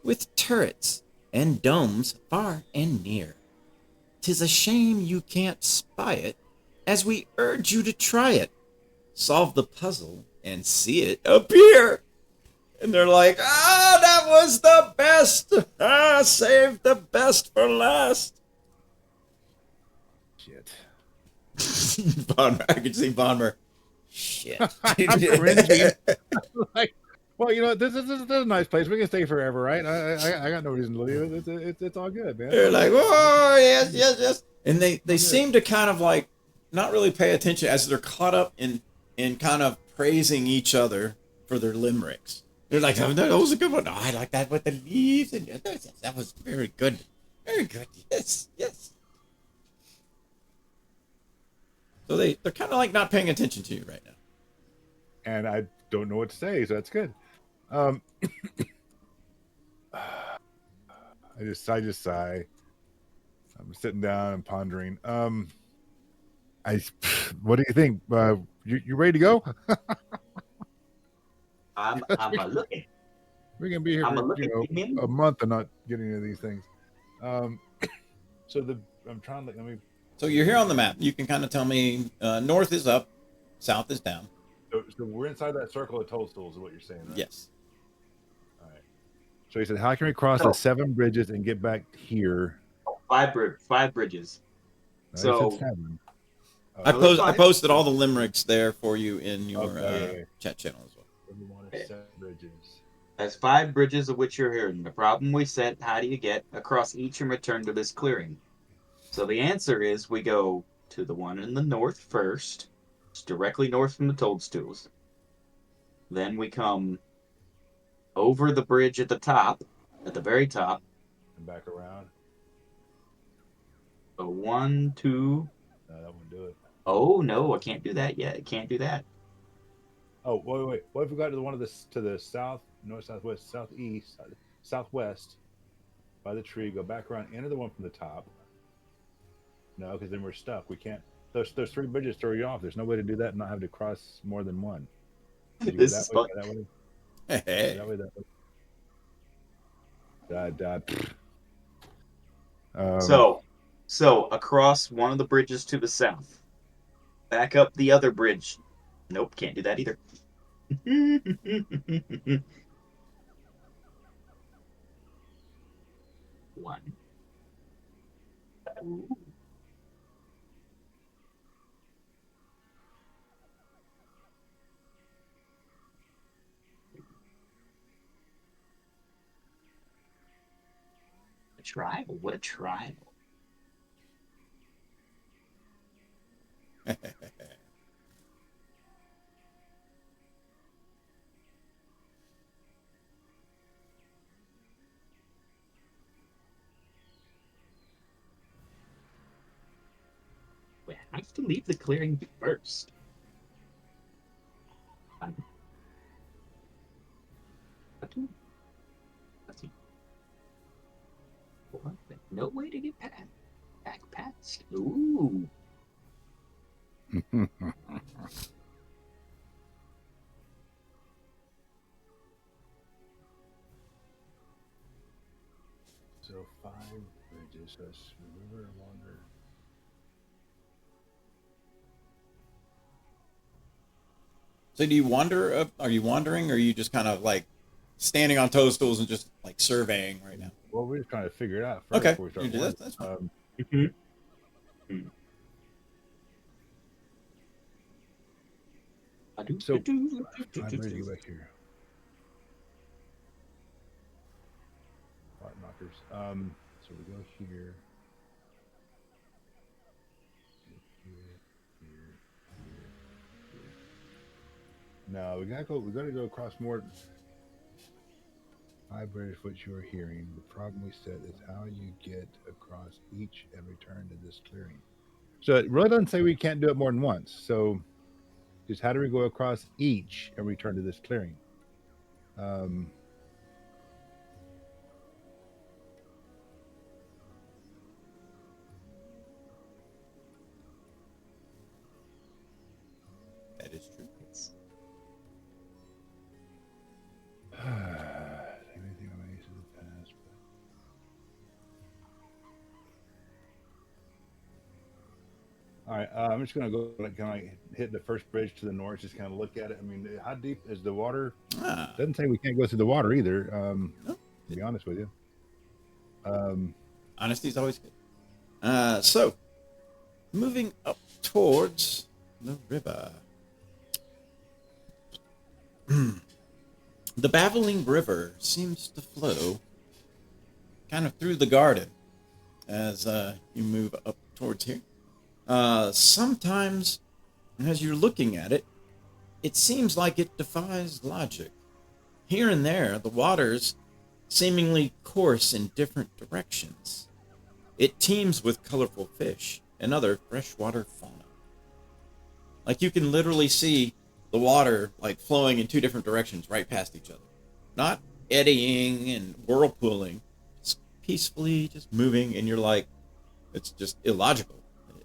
with turrets and domes far and near. 'Tis a shame you can't spy it, as we urge you to try it. Solve the puzzle and see it appear. And they're like, that was the best. Save the best for last. shit. Bonmer, I can see Bonmer. Shit. I'm cringing. Like, well, you know, this is a nice place. We can stay forever, right? I got no reason to leave. It's all good, man. They're like, oh, yes. And they seem to kind of like not really pay attention as they're caught up in kind of praising each other for their limericks. They're like, oh, that was a good one. Oh, I like that with the leaves. And that was very good. Very good. Yes. So they're kind of like not paying attention to you right now. And I don't know what to say, so that's good. I just sigh. I'm sitting down and pondering. What do you think? You ready to go? I'm looking. We're gonna be here for a month and not getting into these things. I'm trying to let me. So you're here on the map. You can kind of tell me north is up, south is down. So we're inside that circle of toadstools, is what you're saying, right? Yes. All right. So he said, how can we cross the 7 bridges and get back here? 5 bridges. No, So he said 7. I posted all the limericks there for you in your chat channel as well. Everyone is 7 bridges. There's 5 bridges of which you're hearing. The problem we set, how do you get across each and return to this clearing? So the answer is we go to the one in the north first. It's directly north from the toadstools. Then we come over the bridge at the top, at the very top. And back around. So 1, 2. No, that won't do it. Oh, no, I can't do that yet. I can't do that. Oh, wait. What if we got to one of this to the south, north, southwest, southeast, southwest by the tree, go back around, enter the one from the top. No, because then we're stuck. We can't. Those three bridges throw you off. There's no way to do that and not have to cross more than one. Did you go This that is way? fun. That way? Hey, That way? That way? Da. So, so across one of the bridges to the south, back up the other bridge. Nope, can't do that either. One. Ooh. A tribal? What a tribal. We have to leave the clearing first. No way to get back past. Ooh. So 5 bridges. So it's river wander. so do you wander? Are you wandering, or are you just kind of like standing on toadstools and just like surveying right now? Well, we're just trying to figure it out first Okay, before we start you do wandering. that. That's fine. So, 5 bridges. Go back here. Pot knockers. So we go here. No, we gotta go. We gotta go across more. 5 bridges, what you are hearing. The problem we set is how you get across each and return to this clearing. So it really doesn't say we can't do it more than once. So just how do we go across each and return to this clearing? Um, That is true. Anything on Ace of the past, but... All right, I'm just gonna go like kind of hit the first bridge to the north, just kind of look at it. I mean, how deep is the water? Ah, Doesn't say we can't go through the water either. no. To be honest with you. Honesty is always good. So, moving up towards the river. The babbling river seems to flow kind of through the garden as you move up towards here. Sometimes, as you're looking at it, it seems like it defies logic. Here and there, the waters seemingly course in different directions. It teems with colorful fish and other freshwater fauna. Like you can literally see the water like flowing in 2 different directions right past each other. Not eddying and whirlpooling, just peacefully just moving, and you're like, it's just illogical.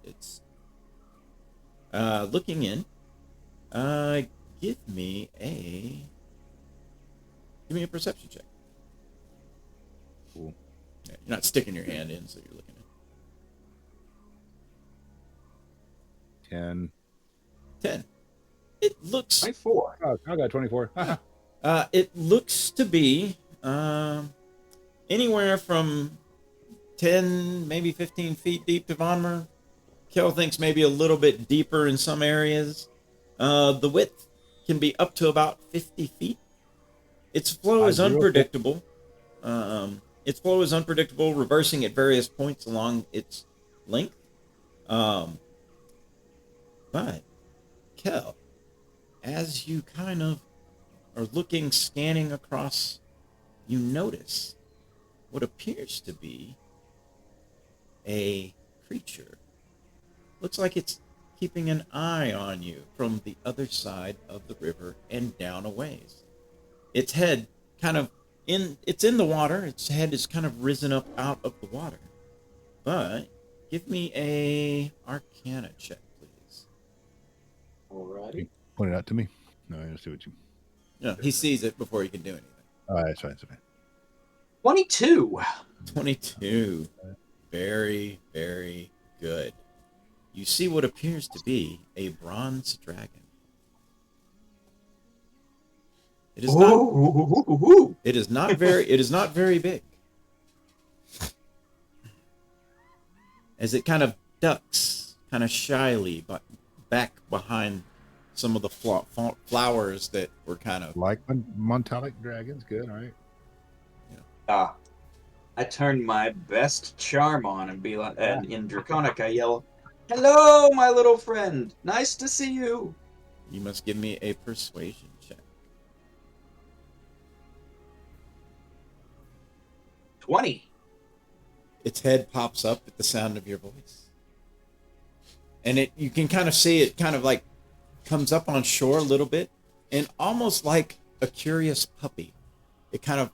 It's looking in. Give me a perception check. Cool. Yeah, you're not sticking your hand in, so you're looking at 10. 10. It looks 24. Oh, I got 24. it looks to be anywhere from 10, maybe 15 feet deep to Vonmer. Kel thinks maybe a little bit deeper in some areas. The width can be up to about 50 feet. Its flow is unpredictable. Reversing at various points along its length. But, Kel, as you kind of are looking, scanning across, you notice what appears to be a creature. Looks like it's keeping an eye on you from the other side of the river and down a ways. Its head it's in the water. Its head is kind of risen up out of the water. But Give me a Arcana check, please. Alrighty. Point it out to me. No, I see what you. No, he sees it before he can do anything. All right, that's fine. That's fine. 22. 22. Very, very good. You see what appears to be a bronze dragon. It is not. Ooh. It is not very. It is not very big. As it kind of ducks, kind of shyly, but back behind some of the flowers that were kind of. Like Montalic dragons, good. All right. I turn my best charm on and be like, and in Draconic I yell, "Hello, my little friend. Nice to see you." You must give me a persuasion check. 20. Its head pops up at the sound of your voice. And you can kind of see it kind of like comes up on shore a little bit, and almost like a curious puppy. It kind of,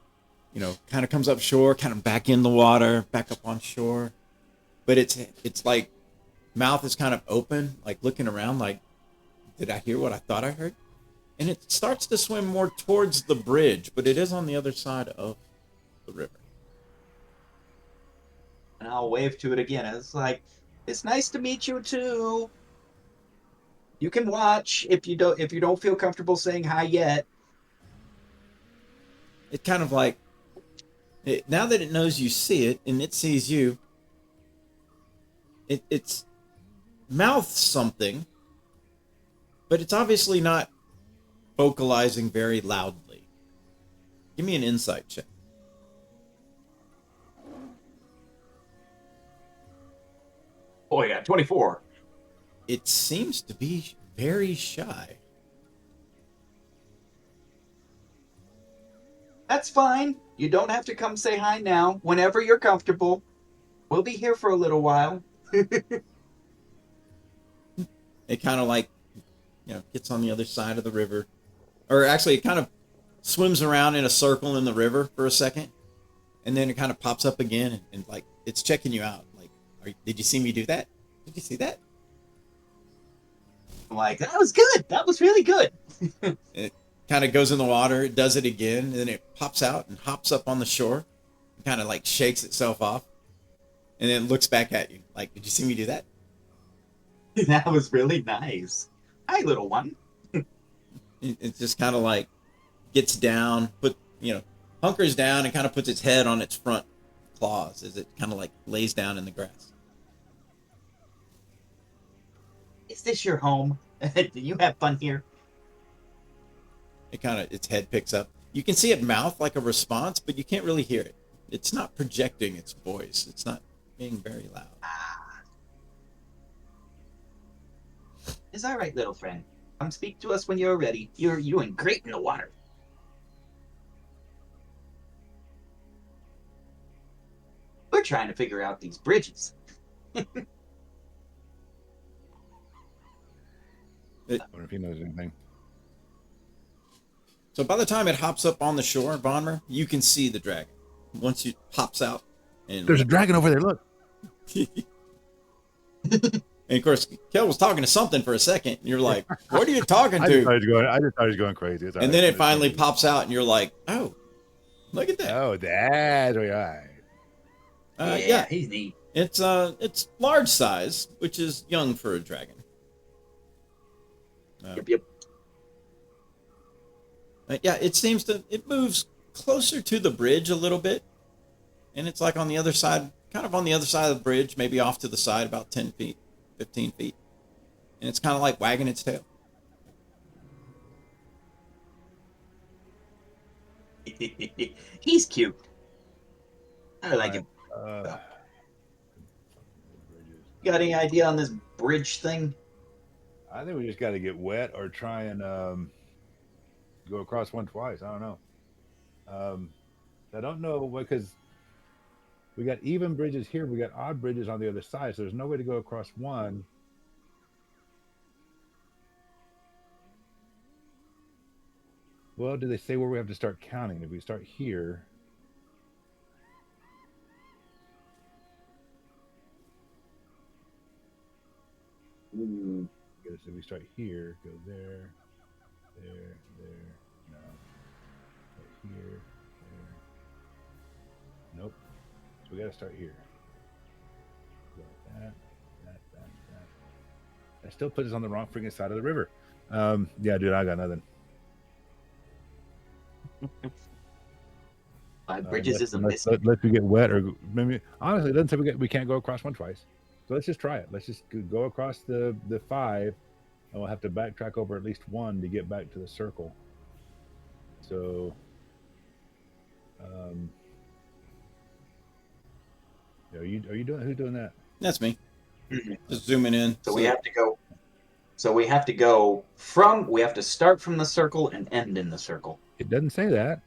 kind of comes up shore, kind of back in the water, back up on shore. But it's like mouth is kind of open, like looking around like, did I hear what I thought I heard? And it starts to swim more towards the bridge, but it is on the other side of the river. And I'll wave to it again. It's like, it's nice to meet you too. You can watch if you don't feel comfortable saying hi yet. It kind of like, now that it knows you see it and it sees you, it's mouths something, but it's obviously not vocalizing very loudly. Give me an insight check. Oh yeah, 24. It seems to be very shy. That's fine. You don't have to come say hi now. Whenever you're comfortable. We'll be here for a little while. It kind of like, gets on the other side of the river. Or actually, it kind of swims around in a circle in the river for a second. And then it kind of pops up again and like, it's checking you out. Like, did you see me do that? Did you see that? I'm like, that was good. That was really good. It kind of goes in the water, it does it again, and then it pops out and hops up on the shore, and kind of like shakes itself off, and then looks back at you. Like, did you see me do that? That was really nice. Hi, little one. It just kind of like gets down, hunkers down, and kind of puts its head on its front claws as it kind of like lays down in the grass. Is this your home? Do you have fun here? Its head picks up. You can see it mouth like a response, but you can't really hear it. It's not projecting its voice. It's not being very loud. It's all right, little friend. Come speak to us when you're ready. You're doing great in the water. We're trying to figure out these bridges. I wonder if he knows anything. So by the time it hops up on the shore, Vonmer, you can see the dragon. Once it pops out. And There's a dragon over there, look. And of course, Kel was talking to something for a second, and you're like, what are you talking I just to? thought he was going crazy. It's all And right. then it finally pops out, and you're like, oh, look at that. Oh, that's right. Yeah, he's neat. It's large size, which is young for a dragon. Yep. Yeah, it moves closer to the bridge a little bit, and it's like on the other side, kind of on the other side of the bridge, maybe off to the side about 10 feet, 15 feet, and it's kind of like wagging its tail. He's cute. I like him. Got any idea on this bridge thing? I think we just got to get wet or try and go across one twice. I don't know. I don't know because we got even bridges here. We got odd bridges on the other side. So there's no way to go across one. Well, do they say where we have to start counting? If we start here. Okay, so we start here, go there, there, no, right here, there. Nope. So we got to start here. Go like that. That still puts us on the wrong freaking side of the river. Yeah, dude, I got nothing. 5 bridges is a miss. Unless we get wet, or maybe honestly, it doesn't say we can't go across one twice. So let's just try it. Let's just go across the 5, and we'll have to backtrack over at least 1 to get back to the circle. So, are you doing? Who's doing that? That's me. Just zooming in. So we have to go. So we have to go from. We have to start from the circle and end in the circle. It doesn't say that.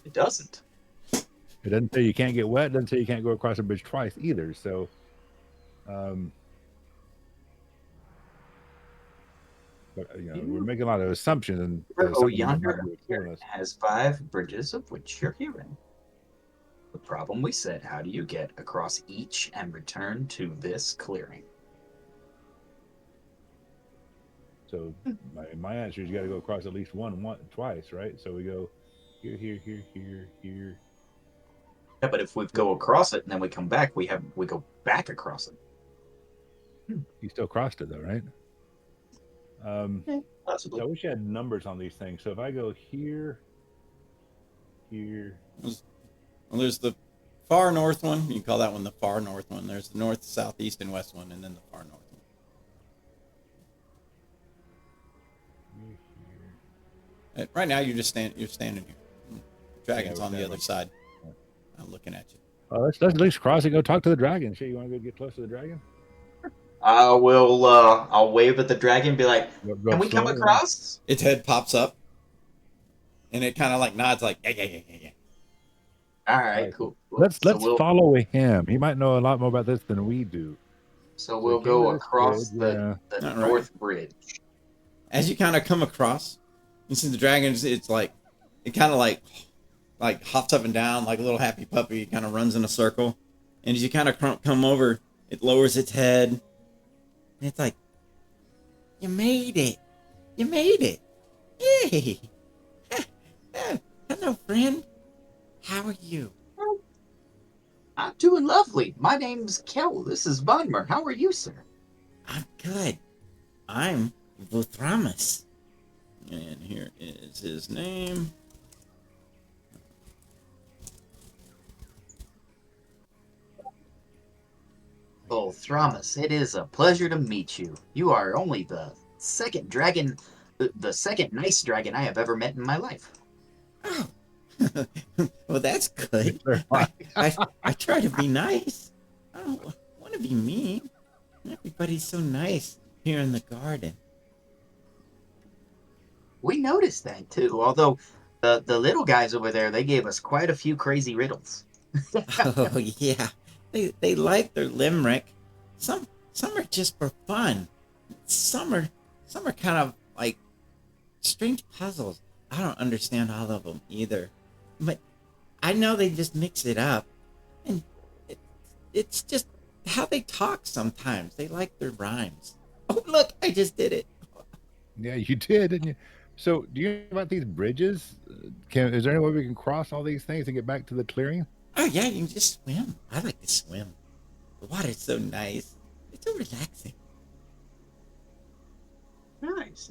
It doesn't. It doesn't say you can't get wet. It doesn't say you can't go across a bridge twice either. So, but we're making a lot of assumptions. And Oh, yonder has 5 bridges, of which you're hearing. The problem we said: how do you get across each and return to this clearing? So my answer is you got to go across at least twice, right? So we go here. Yeah, but if we go across it and then we come back, we go back across it. You still crossed it though, right? Possibly. So I wish I had numbers on these things. So if I go here. Well, there's the far north one. You can call that one the far north one. There's the north, south, east, and west one, and then the far north one. Right now, you're standing here. Dragon's on the other side. I'm looking at you. Let's at least cross and go talk to the dragon. Sure, you want to go get close to the dragon? I'll wave at the dragon and be like, can we come across? Its head pops up, and it kind of like nods like, yeah. All right, cool. Let's follow him. He might know a lot more about this than we do. So we'll go across the north bridge. As you kind of come across, you see the dragon. It's like, it kind of like hops up and down like a little happy puppy. It kind of runs in a circle, and as you kind of come over, it lowers its head, and it's like, you made it, yay! Hello, friend. How are you? I'm doing lovely. My name's Kel. This is Bunmer. How are you, sir? I'm good. I'm Vuthramus. And here is his name. Oh, Thramus, it is a pleasure to meet you. You are only the second dragon, the second nice dragon I have ever met in my life. Oh. Well, that's good. I try to be nice. I don't want to be mean. Everybody's so nice here in the garden. We noticed that too, although the little guys over there, they gave us quite a few crazy riddles. Oh, yeah. They like their limerick. Some are just for fun. Some are kind of like strange puzzles. I don't understand all of them either. But I know they just mix it up. And it's just how they talk sometimes. They like their rhymes. Oh, look, I just did it. Yeah, you did, didn't you? So, do you know about these bridges? Is there any way we can cross all these things and get back to the clearing? Oh, yeah, you can just swim. I like to swim. The water's so nice. It's so relaxing.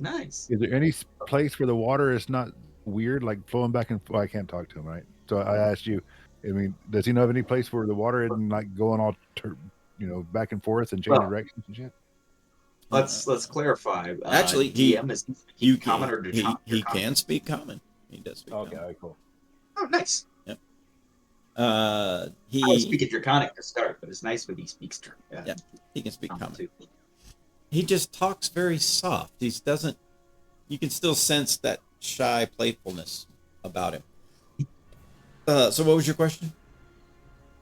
Nice. Is there any place where the water is not weird, like flowing back and forth? I can't talk to him, right? So I asked you, I mean, does he know of any place where the water isn't like going all, back and forth and changing directions and shit? Let's clarify. Actually, DM is he common or he can speak common. He does speak common. Okay, all right, cool. Oh, nice. Yep. I was speaking Draconic to start, but it's nice when he speaks. Yeah, he can speak common. Too. He just talks very soft. He doesn't. You can still sense that shy playfulness about him. So what was your question?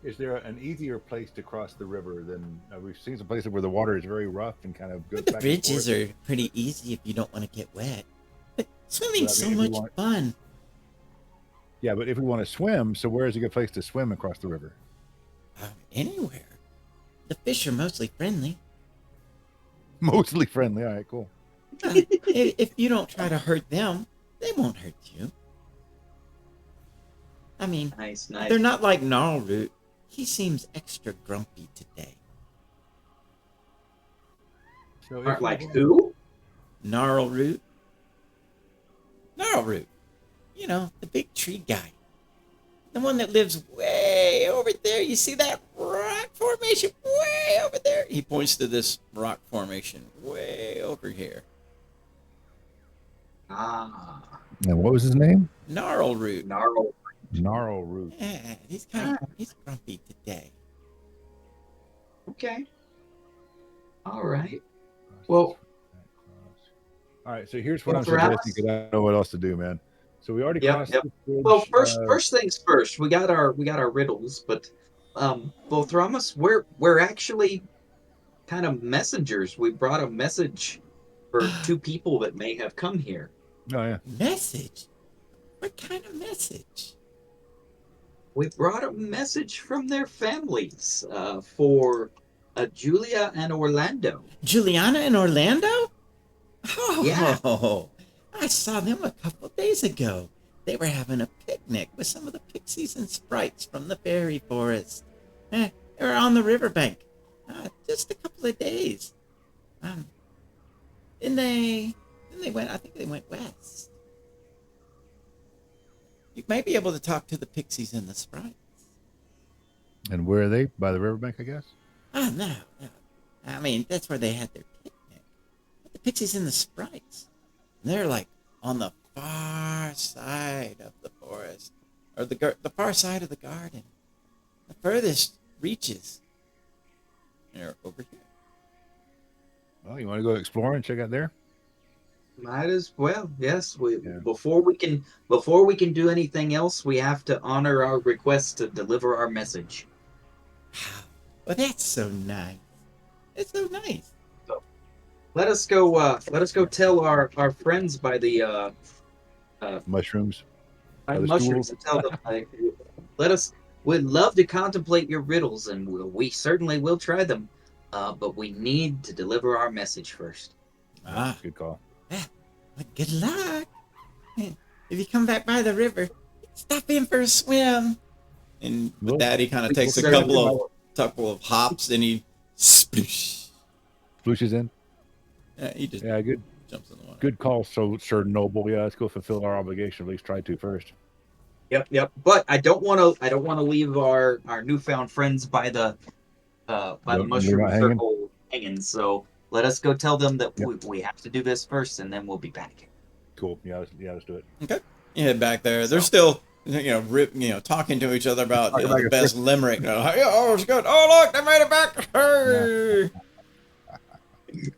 Is there an easier place to cross the river than we've seen some places where the water is very rough and kind of goes But the back bridges and forth? are pretty easy if you don't want to get wet. But swimming's so much fun. Yeah, but if we want to swim, so where is a good place to swim across the river? Anywhere. The fish are mostly friendly. Mostly friendly. All right, cool. If you don't try to hurt them, they won't hurt you. I mean, Nice, nice. they're not like Gnarlroot. He seems extra grumpy today. So Aren't like who? Gnarlroot? Gnarlroot. You know, the big tree guy. The one that lives way over there. You see that rock formation way over there? He points to this rock formation way over here. Ah, And what was his name? Gnarlroot. gnarl. Gnarlroot. Yeah, he's grumpy today. Okay. All right. Well, all right. So here's what Well, I'm for suggesting us- because I don't know what else to do, man. So we already Yep, crossed yep. the bridge. well, first things first. We got our riddles, but Bothramus, we're actually kind of messengers. We brought a message for two people that may have come here. Oh yeah. Message? What kind of message? We brought a message from their families for Julia and Orlando. Juliana and Orlando? Oh, Yeah. I saw them a couple days ago. They were having a picnic with some of the pixies and sprites from the fairy forest. They were on the riverbank. Just a couple of days. Then they went, I think they went west. You may be able to talk to the pixies and the sprites. And where are they? By the riverbank, I guess. Oh, no. I mean, that's where they had their picnic. But the pixies and the sprites, they're like on the far side of the forest, or the far side of the garden. The furthest reaches. They're over here. Well, you want to go explore and check out there? Might as well. Yes. Yeah. Before we can do anything else, we have to honor our request to deliver our message. Well, that's so nice. It's so nice. Let us go. Let us go tell our friends by the Mushrooms. by the mushrooms and tell them. Let us. We'd love to contemplate your riddles, and we certainly will try them. But we need to deliver our message first. Good call. Well, good luck. If you come back by the river, stop in for a swim. And Well, Daddy kind of we takes a will couple of hops, and he sploosh. Flooshes in. He just Yeah, good. jumps in the water. Good call, Sir Noble. Yeah, let's go fulfill our obligation. At least try to first. Yep. But I don't want to leave our newfound friends by the mushroom not hanging? circle hanging. So let us go tell them that Yep. we have to do this first, and then we'll be back. Cool. Yeah, let's do it. Okay. You head back there. They're still, talking to each other about Talking the about best limerick. Oh, it's good. Oh, look, they made it back. Hey.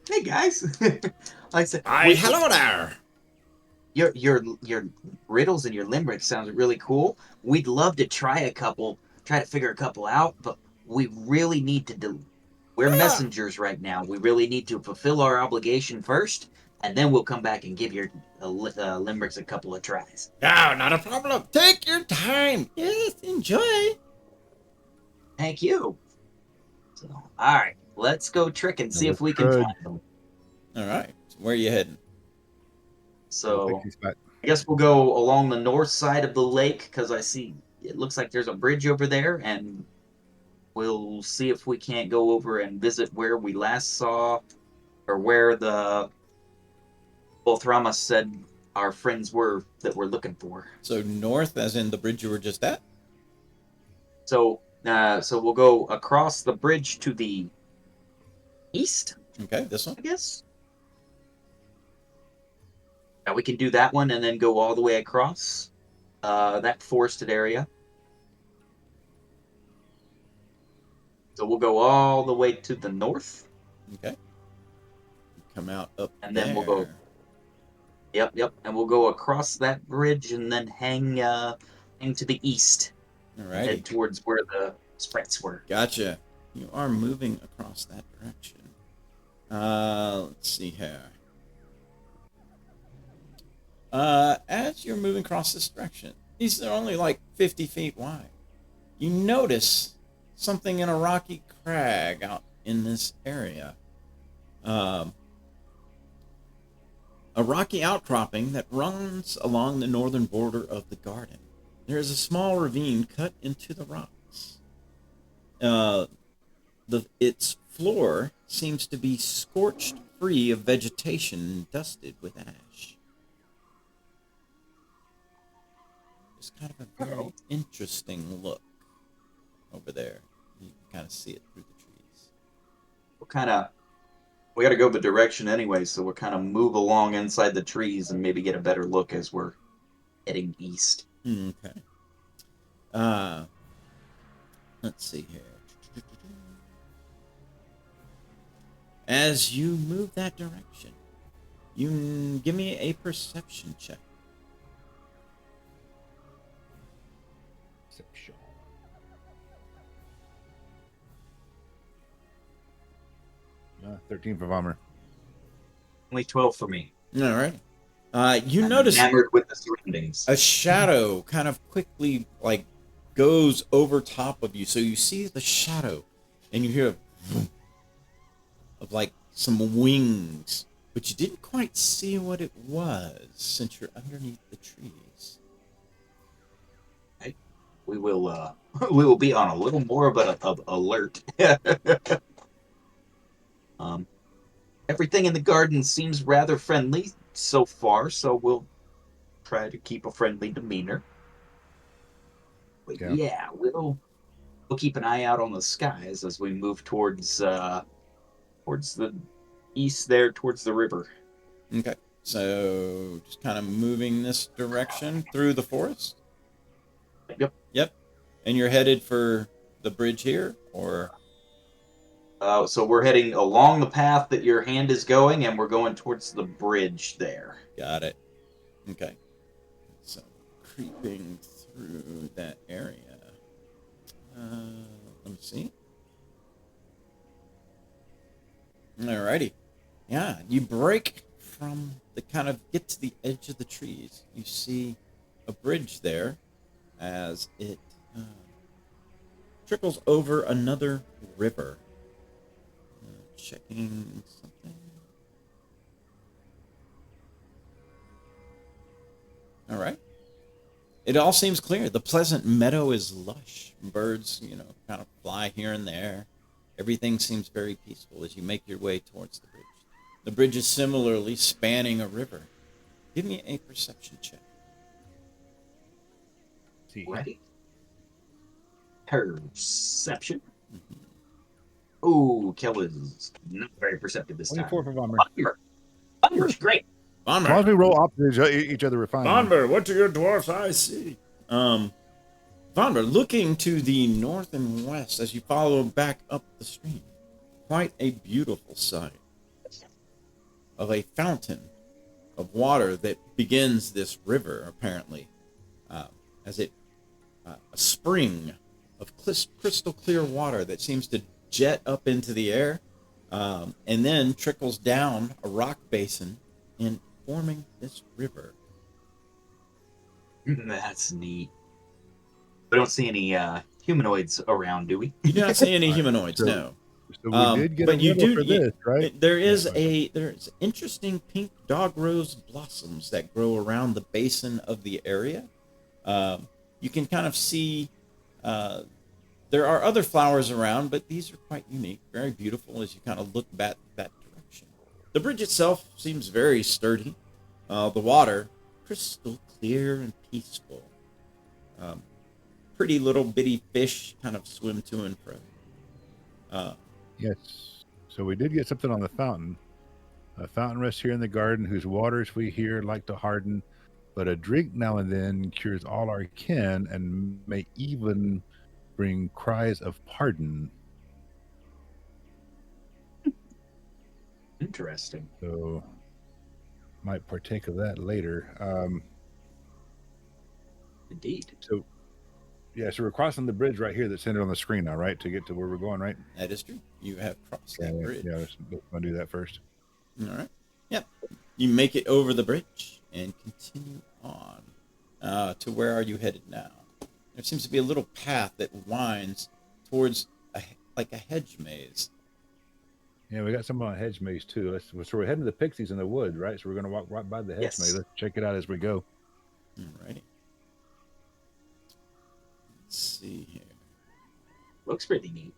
Hey guys, like I said, Hello there. your riddles and your limericks sounds really cool. We'd love to try to figure a couple out, but we really need to do. We're messengers right now. We really need to fulfill our obligation first, and then we'll come back and give your limericks a couple of tries. No, not a problem. Take your time. Yes, enjoy. Thank you. So, all right, let's go trick and see if we can Good. find them. All right. So where are you heading? So Pixie spot. I guess we'll go along the north side of the lake because I see it looks like there's a bridge over there, and we'll see if we can't go over and visit where we last saw, or where the Bolthramas said our friends were that we're looking for. So north, as in the bridge you were just at? So we'll go across the bridge to the east, Okay, this one. I guess. Now we can do that one and then go all the way across that forested area. So we'll go all the way to the north. Okay. Come out up And there. then we'll go- Yep. And we'll go across that bridge and then hang to the east. All Head right. towards where the sprites were. Gotcha. You are moving across that direction. Let's see here. As you're moving across this direction, these are only like 50 feet wide. You notice something in a rocky crag out in this area. A rocky outcropping that runs along the northern border of the garden. There is a small ravine cut into the rocks. Its floor seems to be scorched free of vegetation and dusted with ash. It's kind of a very interesting look over there. You can kind of see it through the trees. We got to go the direction anyway, so we'll kind of move along inside the trees and maybe get a better look as we're heading east. Okay. Let's see here. As you move that direction, you give me a perception check. Perception. Yeah, 13 for Vommer. Only 12 for me. All right. You I'm notice enamored with the surroundings. a shadow kind of quickly goes over top of you, so you see the shadow, and you hear a vroom of some wings, but you didn't quite see what it was since you're underneath the trees. We will we will be on a little more of alert. Everything in the garden seems rather friendly so far, so we'll try to keep a friendly demeanor. But yeah, we'll keep an eye out on the skies as we move towards the east there, towards the river. Okay, so just kind of moving this direction through the forest. Yep. And you're headed for the bridge here, or? So we're heading along the path that your hand is going, and we're going towards the bridge there. Got it. Okay. So creeping through that area. Let me see. Alrighty. Yeah, you break from get to the edge of the trees. You see a bridge there as it trickles over another river. Checking something. All right. It all seems clear. The pleasant meadow is lush. Birds, kind of fly here and there. Everything seems very peaceful as you make your way towards the bridge. The bridge is similarly spanning a river. Give me a perception check. Ready? Perception. Ooh, Kel is not very perceptive this time. 24 for Vommer. Bomber's great. As long as we roll opposite each other, we're fine. Vommer, what do your dwarf's eyes see? Vommer, looking to the north and west as you follow back up the stream, quite a beautiful sight of a fountain of water that begins this river, apparently, as a spring of crystal clear water that seems to jet up into the air, and then trickles down a rock basin and forming this river. That's neat. We don't see any humanoids around, do we? You do not see any humanoids, no. So we did get but a you riddle do, for this, right? There's interesting pink dog rose blossoms that grow around the basin of the area. You can kind of see there are other flowers around, but these are quite unique, very beautiful as you kind of look back that direction. The bridge itself seems very sturdy. The water, crystal clear and peaceful. Pretty little bitty fish kind of swim to and fro. Yes. So we did get something on the fountain. A fountain rests here in the garden, whose waters we here like to harden, but a drink now and then cures all our kin and may even bring cries of pardon. Interesting. So might partake of that later. Indeed. So we're crossing the bridge right here that's centered on the screen now, right? To get to where we're going, right? That is true. You have crossed that bridge. Yeah, let's do that first. All right. Yep. You make it over the bridge and continue on to where are you headed now? There seems to be a little path that winds towards like a hedge maze. Yeah, we got some on hedge maze too. So we're heading to the pixies in the wood, right? So we're gonna walk right by the hedge maze. Yes. Let's check it out as we go. Alrighty. Let's see here. Looks pretty neat.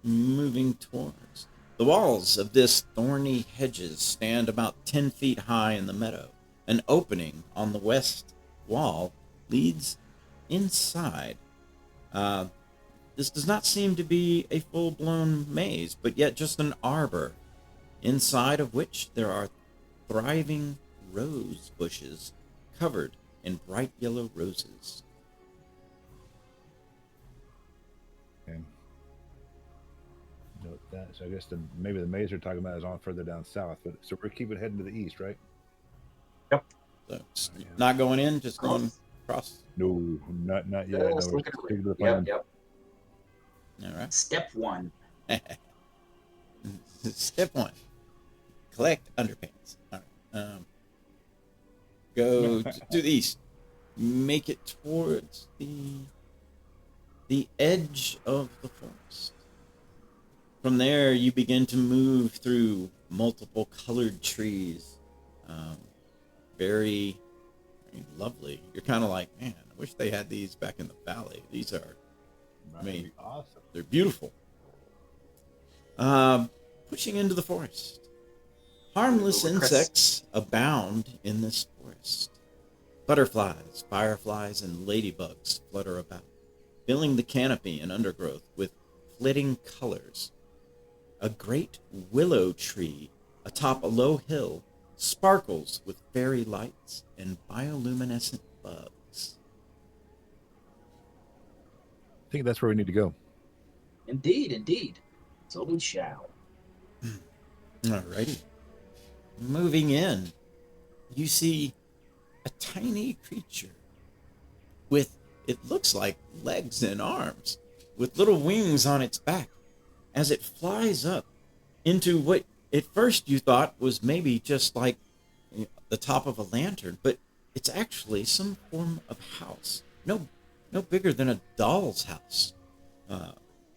Moving towards. The walls of this thorny hedges stand about 10 feet high in the meadow. An opening on the west wall leads inside. This does not seem to be a full-blown maze, but yet just an arbor, inside of which there are thriving rose bushes covered in bright yellow roses. Okay. Note that. So I guess maybe the maze they're talking about is on further down south. But so we're keeping heading to the east, right? Yep. So not going in, just going across. No, not yet. No, we're sticking to the plan. Yep. All right. Step 1. Step 1. Collect underpants. All right. Go to the east. Make it towards the edge of the forest. From there, you begin to move through multiple colored trees. Very, very lovely. You're kind of like, man, I wish they had these back in the valley. These are, I mean, awesome. They're beautiful. Pushing into the forest. Harmless insects abound in this forest. Butterflies, fireflies, and ladybugs flutter about, filling the canopy and undergrowth with flitting colors. A great willow tree atop a low hill sparkles with fairy lights and bioluminescent bugs. I think that's where we need to go. Indeed. So we shall. Alrighty. Moving in, you see a tiny creature with, it looks like legs and arms, with little wings on its back, as it flies up into what at first you thought was maybe just like the top of a lantern, but it's actually some form of house. No bigger than a doll's house.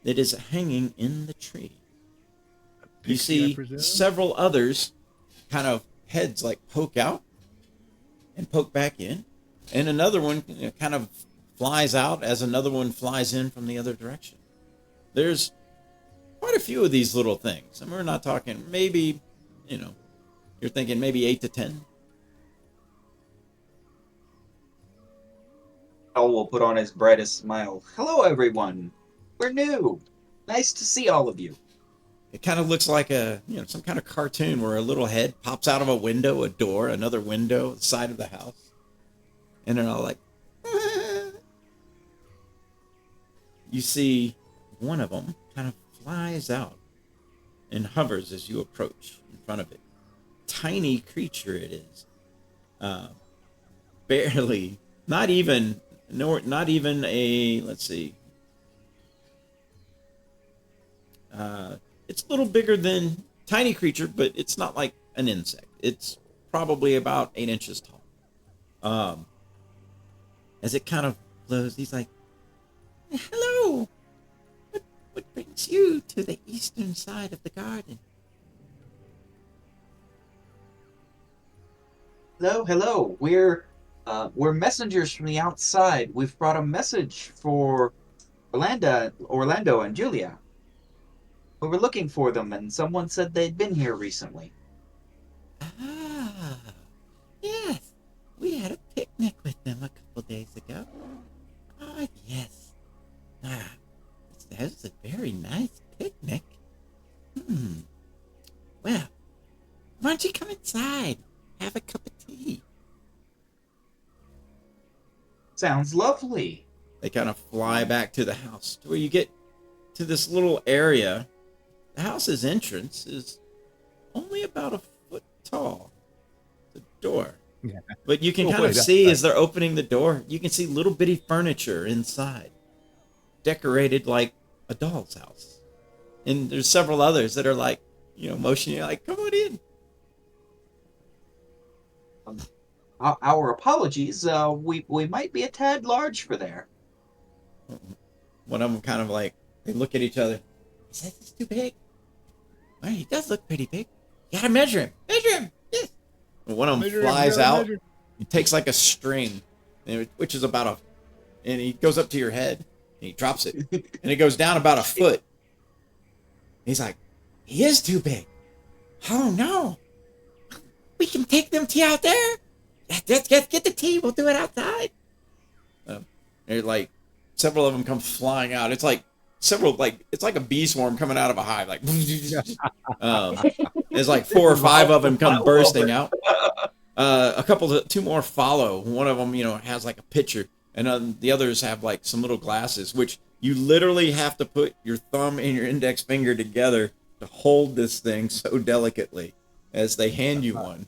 It is hanging in the tree. You see several others, kind of heads like poke out and poke back in, and another one kind of flies out as another one flies in from the other direction. There's quite a few of these little things, and we're not talking maybe, you're thinking maybe 8 to 10. Owl will put on his brightest smile. Hello, everyone. We're new. Nice to see all of you. It kind of looks like some kind of cartoon where a little head pops out of a window, a door, another window, the side of the house. And they're all like, You see one of them kind of flies out and hovers as you approach in front of it. Tiny creature it is. Barely, not even a, let's see. It's a little bigger than tiny creature, but it's not like an insect. It's probably about 8 inches tall. As it kind of flows, he's like, "Hello. What brings you to the eastern side of the garden?" Hello. We're messengers from the outside. We've brought a message for Orlando and Julia. We were looking for them, and someone said they'd been here recently. Ah, yes. We had a picnic with them a couple days ago. Ah, yes. That was a very nice picnic. Well, why don't you come inside? Have a cup of tea. Sounds lovely. They kind of fly back to the house, to where you get to this little area. The house's entrance is only about a foot tall. The door. Yeah. But you can kind of see as they're opening the door, you can see little bitty furniture inside, decorated like a doll's house. And there's several others that are like, motioning you like, come on in. Our apologies. We might be a tad large for there. One of them kind of like They look at each other. He says it's too big. Well, he does look pretty big. You gotta measure him. Measure him. Yes. And one of them flies out. He takes like a string, which is about and he goes up to your head and he drops it, and it goes down about a foot. He's like, he is too big. Oh no. We can take them tea out there. Let's get the tea. We'll do it outside. They're like, several of them come flying out. It's like it's like a bee swarm coming out of a hive. Like, there's like 4 or 5 of them come bursting out. Two more follow. One of them, has like a pitcher, and the others have like some little glasses, which you literally have to put your thumb and your index finger together to hold this thing so delicately as they hand you one.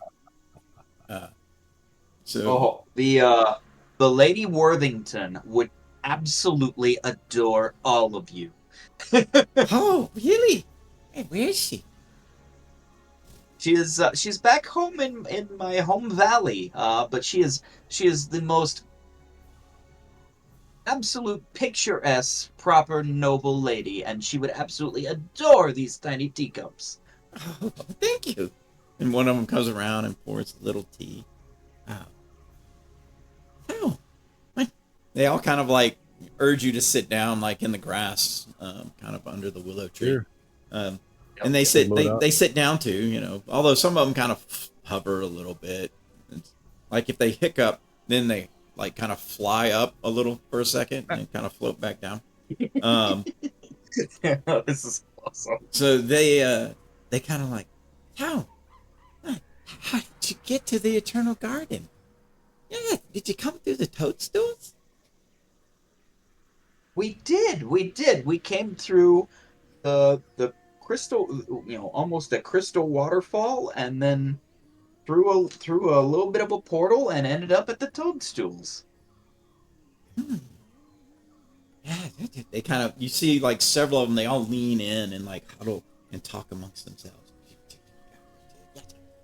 The Lady Worthington would absolutely adore all of you. Oh, really? Hey, where is she? She's back home in my home valley. But she is the most absolute picturesque, proper, noble lady, and she would absolutely adore these tiny teacups. Oh, thank you. And one of them comes around and pours a little tea. Oh. They all kind of like urge you to sit down, like in the grass, kind of under the willow tree. Sure. And they sit down too, although some of them kind of hover a little bit. It's like if they hiccup, then they like kind of fly up a little for a second and kind of float back down. This is awesome. So they kind of like, how did you get to the Eternal Garden? Yeah, did you come through the toadstools? We did. We came through the crystal, almost a crystal waterfall, and then through a little bit of a portal and ended up at the toadstools. Yeah, they kind of, you see like several of them, they all lean in and like huddle and talk amongst themselves.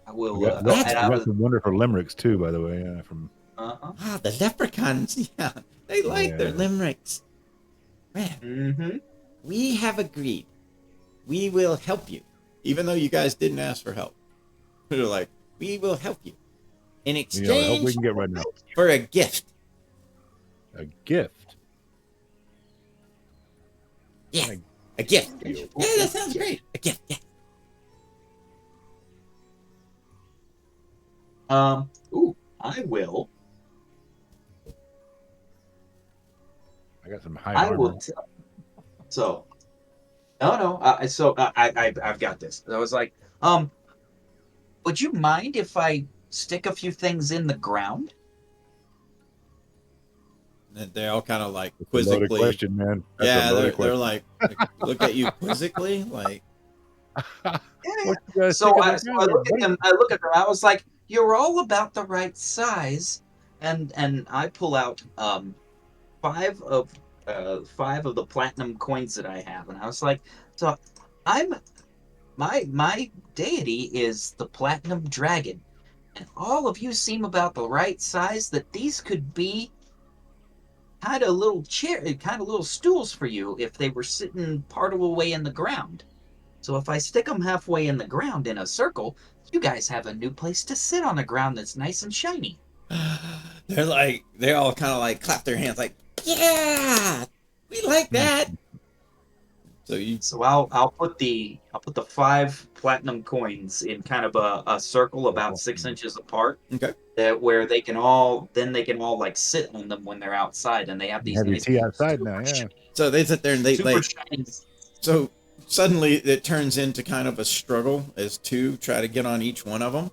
I will. We got some wonderful limericks too, by the way. From the leprechauns. Yeah, they like their limericks. Man, we have agreed. We will help you, even though you guys didn't ask for help. They're like, we will help you in exchange we can get right now. for a gift. A gift. Yeah, a gift. Yeah, that sounds great. A gift. Yeah. I will. I got some high I armor. will. So, no. I've got this. I was like, would you mind if I stick a few things in the ground? And they all kind of like That's a loaded quizzically. question, man. That's Yeah, they're like look at you quizzically, like. Yeah. So I look at them. I was like, "You're all about the right size," and I pull out 5 of the platinum coins that I have, and I was like, "So my deity is the platinum dragon, and all of you seem about the right size. That these could be kind of little stools for you if they were sitting part of the way in the ground." So if I stick them halfway in the ground in a circle, you guys have a new place to sit on the ground that's nice and shiny. They all kind of like clap their hands like, yeah, we like that. So I'll put the 5 platinum coins in kind of a circle about 6 inches apart. Okay. Where they can all like sit on them when they're outside, and they have these have nice your tea outside now, yeah. So they sit there and they shiny. So suddenly it turns into kind of a struggle as 2 try to get on each one of them,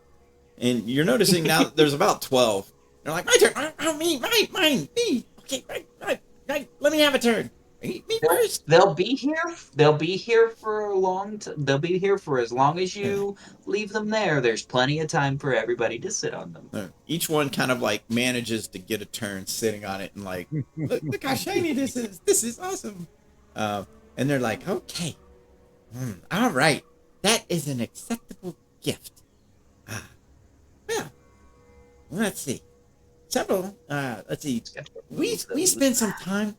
and you're noticing now that there's about 12. They're like, my turn. Oh, me. Okay, right. Let me have a turn. Me first. They'll be here for a long time. They'll be here for as long as you leave them there. There's plenty of time for everybody to sit on them. Each one kind of like manages to get a turn sitting on it, and like, look how shiny this is. This is awesome. And they're like, okay, all right, that is an acceptable gift. Well, let's see. Let's see. We spent some time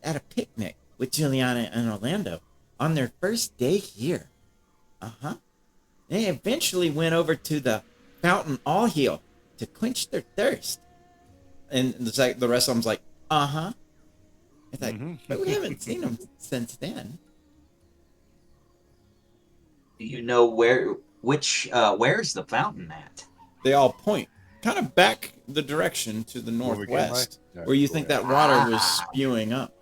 at a picnic with Juliana and Orlando on their first day here. Uh-huh. They eventually went over to the fountain all heel to quench their thirst. And the rest of them's like, uh-huh. It's like, but we haven't seen them since then. Do you know where's the fountain at? They all point kind of back the direction to the Where we came by? northwest, Yeah, where you cool, think yeah. that water was spewing up.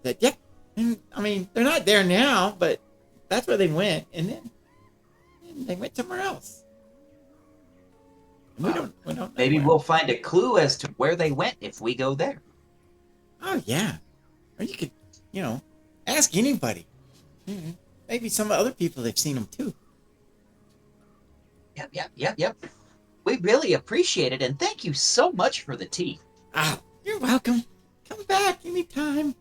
That, yep. I mean, they're not there now, but that's where they went, and then they went somewhere else. We don't know Maybe where. we'll find a clue as to where they went if we go there. Oh, yeah. Or you could, ask anybody. Maybe some other people, they've seen them too. Yep. We really appreciate it, and thank you so much for the tea. Ah, you're welcome. Come back anytime.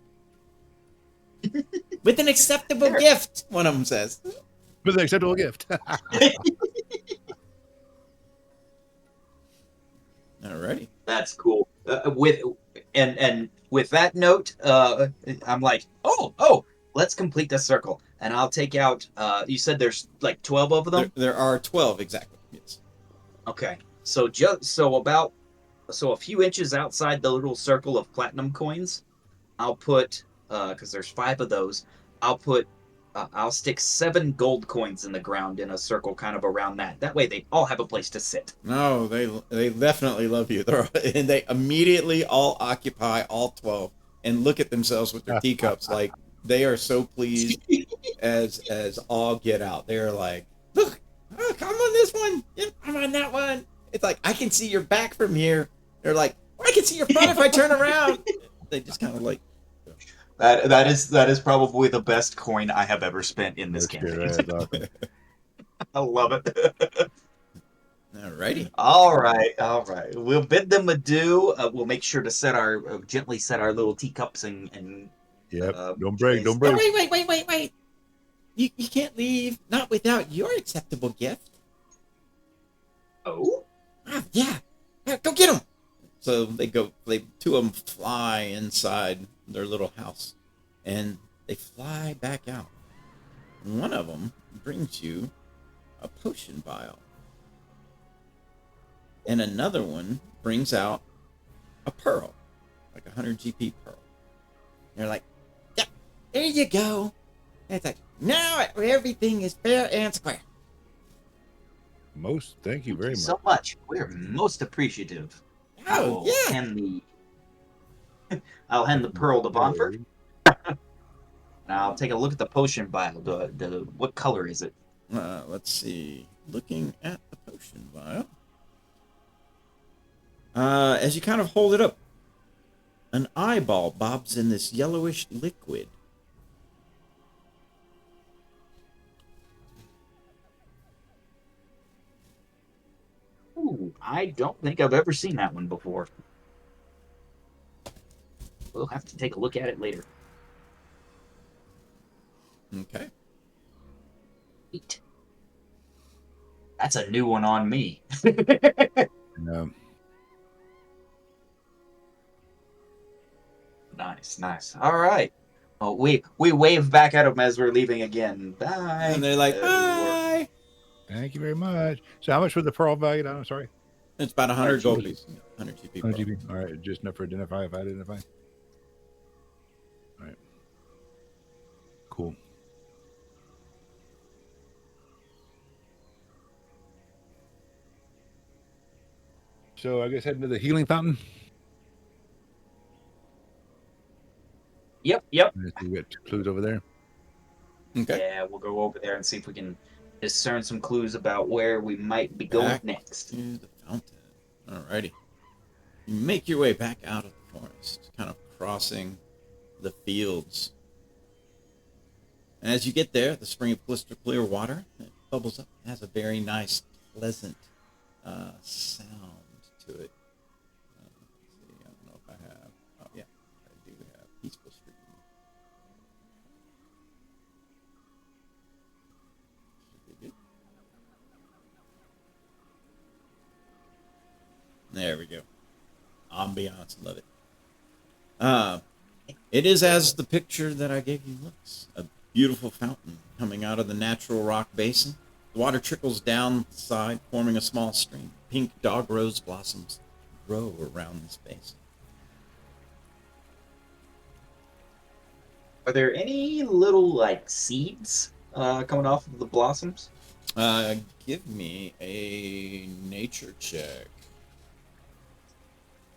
With an acceptable gift, one of them says. With an acceptable gift. Alrighty. That's cool. With that note, I'm like, oh, let's complete the circle, and I'll take out. You said there's like 12 of them. There are 12 exactly. Yes. Okay, so a few inches outside the little circle of platinum coins, I'll put because there's 5 of those. I'll stick 7 gold coins in the ground in a circle kind of around that. That way they all have a place to sit. No, they definitely love you. And they immediately all occupy all 12 and look at themselves with their teacups like they are so pleased as all get out. They're like, look, I'm on this one. Yep, I'm on that one. It's like, I can see your back from here. They're like, I can see your front if I turn around. They just kind of like. That is probably the best coin I have ever spent in this campaign. Awesome. I love it. Alrighty. All right. We'll bid them adieu. We'll make sure to gently set our little teacups and. Yep. Don't break. Oh, wait. You can't leave not without your acceptable gift. Oh. Ah, yeah. Go get them. So two of them fly inside their little house, and they fly back out. One of them brings you a potion vial, and another one brings out a pearl, like 100 GP pearl. They're like, "Yep, there you go." And it's like, now everything is fair and square. Thank you very much. So much. We're most appreciative. Oh, yeah. I'll hand the pearl to Bonford. And I'll take a look at the potion vial. What color is it? Let's see. Looking at the potion vial. As you kind of hold it up, an eyeball bobs in this yellowish liquid. Ooh, I don't think I've ever seen that one before. We'll have to take a look at it later. Okay. Neat. That's a new one on me. No. Nice. All right. Oh, we wave back at them as we're leaving again. Bye. And they're like, bye. Thank you very much. So how much was the pearl valued? I'm sorry. It's about 100 gold pieces. 100 GP. 100 GP. All right. Just enough for identify if I identify. All right. Cool. So I guess heading to the healing fountain. Yep. We got 2 clues over there. Okay. Yeah, we'll go over there and see if we can discern some clues about where we might be going Back next. to the fountain. Alrighty. You make your way back out of the forest, kind of crossing the fields. And as you get there, the spring of crystal clear water, it bubbles up. It has a very nice, pleasant sound to it. Let's see, I don't know if I have. Oh, yeah, I do have peaceful stream. Should be good. There we go. Ambiance, love it. It is as the picture that I gave you looks. A beautiful fountain coming out of the natural rock basin. The water trickles down the side, forming a small stream. Pink dog rose blossoms grow around this basin. Are there any little like seeds coming off of the blossoms? Give me a nature check.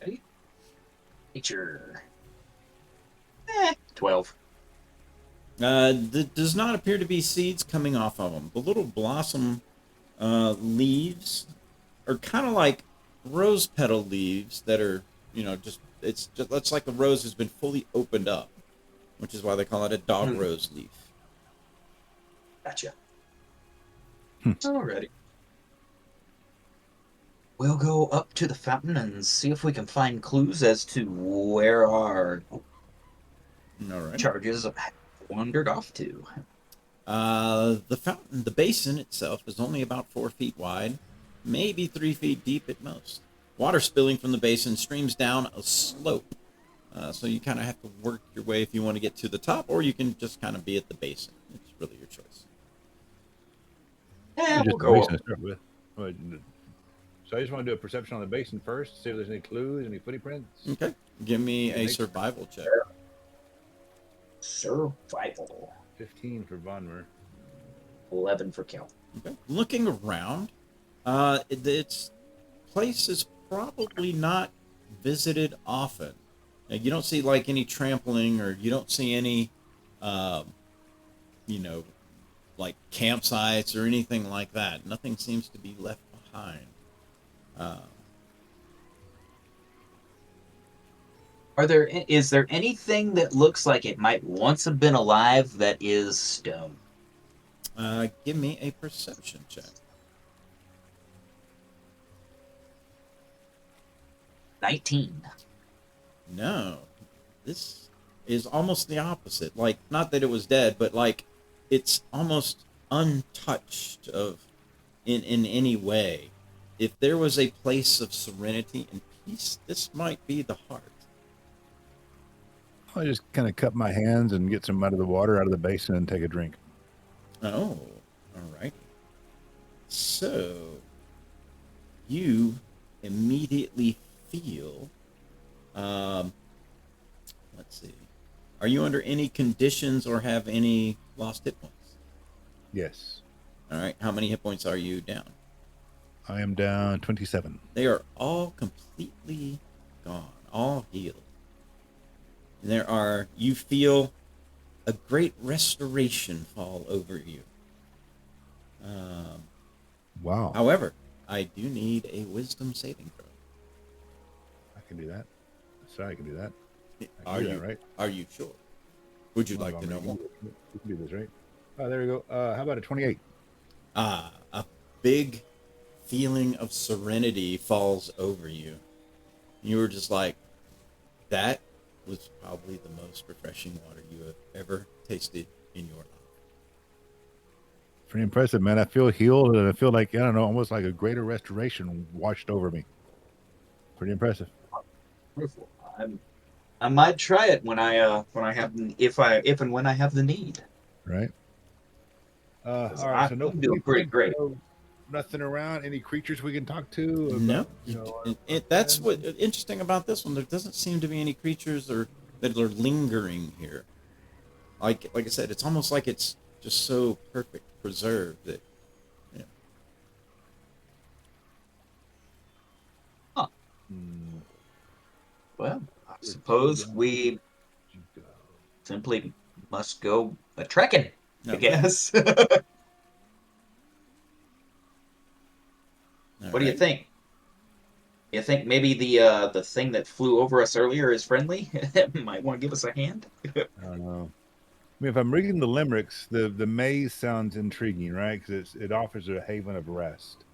Okay. Nature. 12. There does not appear to be seeds coming off of them. The little blossom leaves are kind of like rose petal leaves that are, it's like a rose has been fully opened up, which is why they call it a dog rose leaf. Gotcha. Alrighty. We'll go up to the fountain and see if we can find clues as to where our All right. charges have wandered off to. The fountain, the basin itself, is only about 4 feet wide, maybe 3 feet deep at most. Water spilling from the basin streams down a slope, so you kind of have to work your way if you want to get to the top, or you can just kind of be at the basin. It's really your choice. Yeah, Just we'll the go basin up. to start with. So I just want to do a perception on the basin first, see if there's any clues, any footprints. Okay. Give me a survival check. Survival. 15 for Vonmer. 11 for Kel. Okay. Looking around, its place is probably not visited often. Now, you don't see like any trampling, or you don't see any, like campsites or anything like that. Nothing seems to be left behind. Is there anything that looks like it might once have been alive that is stone? Give me a perception check. 19. No, this is almost the opposite. Like, not that it was dead, but like it's almost untouched in any way. If there was a place of serenity and peace, this might be the heart. I just kind of cup my hands and get some out of the water out of the basin and take a drink. Oh, all right. So you immediately feel. Let's see. Are you under any conditions or have any lost hit points? Yes. All right. How many hit points are you down? I am down 27. They are all completely gone, all healed. And you feel a great restoration fall over you. Wow. However, I do need a wisdom saving throw. I can do that. Sorry, I can do that. Are you right? Are you sure? Would you Well, like to know more? We can do this, right? Oh, there we go. How about a 28? A big feeling of serenity falls over you. You were just like, that was probably the most refreshing water you have ever tasted in your life. Pretty impressive, man. I feel healed, and I feel like, I don't know, almost like a greater restoration washed over me. Pretty impressive. Wonderful. I might try it when I have if and when I have the need. Right. All 'Cause right. So no I'm doing pretty great. no, nothing around. Any creatures we can talk to? No, About, that's what interesting about this one. There doesn't seem to be any creatures that are lingering here. Like I said, it's almost like it's just so perfect preserved that. Huh. Well, I suppose we simply must go a trekking. I Okay. guess. What do you think? You think maybe the thing that flew over us earlier is friendly? Might want to give us a hand? I don't know. I mean, if I'm reading the limericks, the maze sounds intriguing, right? Because it offers a haven of rest.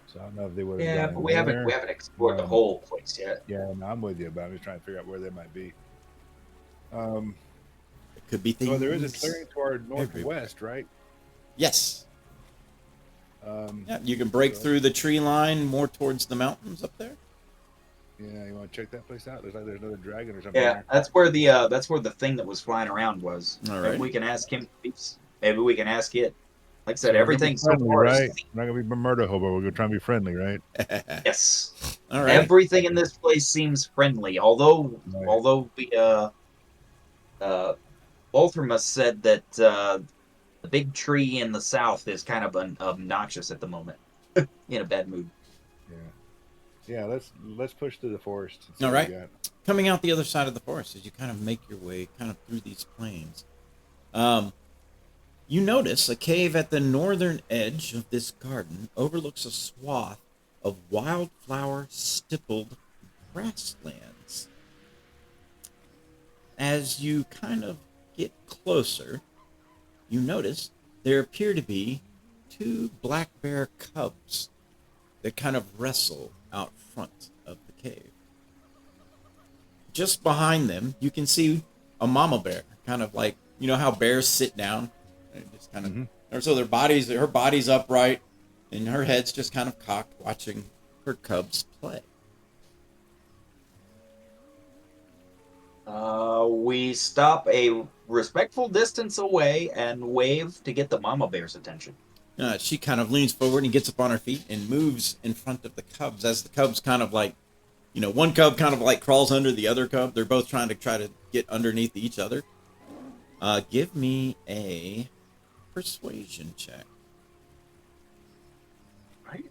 So I don't know if they would have Yeah, gone but in we there. haven't explored the whole place yet. Yeah, no, I'm with you, but I'm just trying to figure out where they might be. It could be things. So there is a clearing to our northwest, right? Yes. Yeah, you can break so- through the tree line more towards the mountains up there. Yeah, you want to check that place out? Looks like there's another dragon or something Yeah, there. that's where the thing that was flying around was. All Maybe right. we can ask him. Maybe we can ask it. Like I said, So we're gonna be everything so friendly, far is right? We're not gonna be murder hobo. We're gonna try and be friendly, right? yes. All right. Everything in this place seems friendly. Right. Although uh Ultramus said that the big tree in the south is kind of obnoxious at the moment, in a bad mood. Yeah. Yeah. Let's push through the forest and see All what we right. got. Coming out the other side of the forest as you kind of make your way kind of through these plains. You notice a cave at the northern edge of this garden overlooks a swath of wildflower stippled grasslands. As you kind of get closer, you notice there appear to be two black bear cubs that kind of wrestle out front of the cave. Just behind them, you can see a mama bear, kind of like, you know how bears sit down? And just kind of, or so her body's upright, and her head's just kind of cocked, watching her cubs play. We stop a respectful distance away and wave to get the mama bear's attention. She kind of leans forward and gets up on her feet and moves in front of the cubs as the cubs kind of like, one cub kind of like crawls under the other cub. They're both trying to get underneath each other. Give me a persuasion check. Right.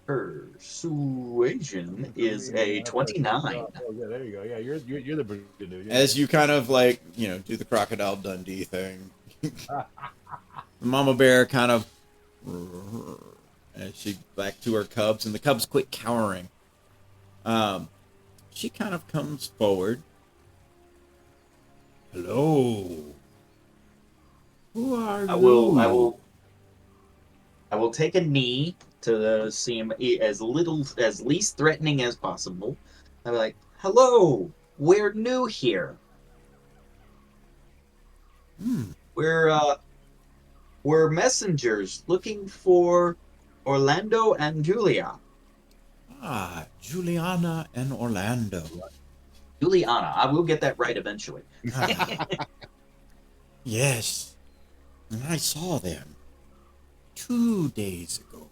Persuasion is a 29. Oh, yeah, there you go. Yeah, you're the good dude. Yeah. As you kind of like, do the Crocodile Dundee thing. The mama bear kind of, as she back to her cubs, and the cubs quit cowering. She kind of comes forward. Hello. Who are you? I will take a knee to seem as least threatening as possible. I'm like, hello, we're new here. We're messengers looking for Orlando and Julia. Ah, Juliana and Orlando. Juliana, I will get that right eventually. Yes, and I saw them 2 days ago.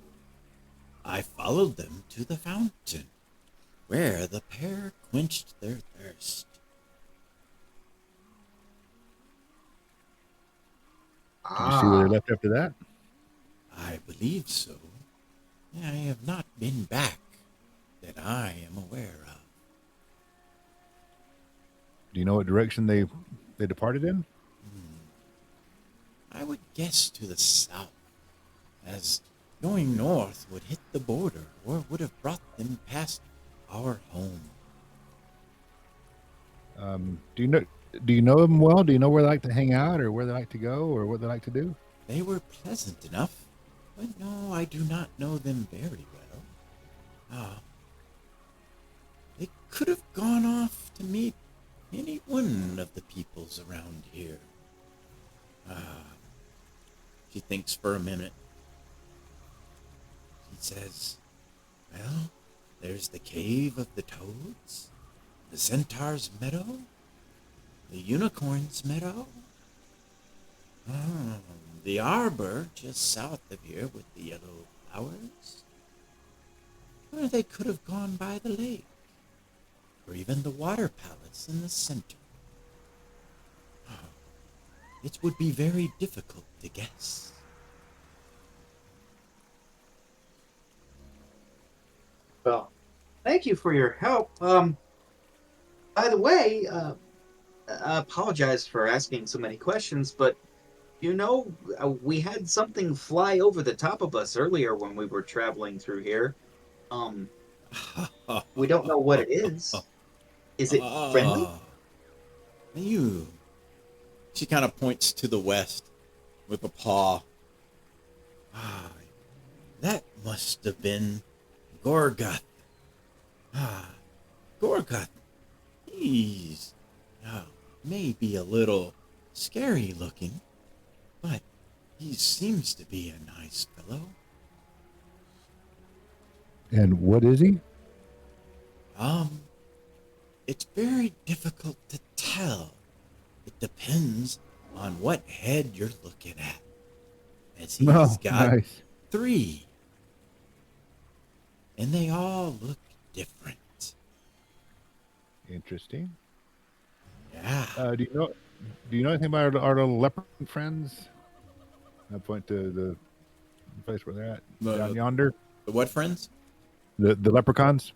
I followed them to the fountain, where the pair quenched their thirst. Did you see where they left after that? I believe so. I have not been back that I am aware of. Do you know what direction they departed in? I would guess to the south, as going north would hit the border or would have brought them past our home. Do you know them well? Do you know where they like to hang out, or where they like to go, or what they like to do? They were pleasant enough, but no, I do not know them very well. They could have gone off to meet any one of the peoples around here. She thinks for a minute. She says, well, there's the cave of the toads, the centaur's meadow, the unicorn's meadow, the arbor just south of here with the yellow flowers. Or they could have gone by the lake, or even the water palace in the center. It would be very difficult to guess. Well, thank you for your help. By the way, I apologize for asking so many questions, but we had something fly over the top of us earlier when we were traveling through here. We don't know what it is. Is it friendly? She kind of points to the west with a paw. That must have been Gorgoth. Gorgoth. He's maybe a little scary looking, but he seems to be a nice fellow. And what is he? It's very difficult to tell. It depends on what head you're looking at. As he's Oh, got nice. 3. And they all look different. Interesting. Yeah. Do you know anything about our little leopard friends? I point to the place where they're at down yonder. The what friends? The leprechauns.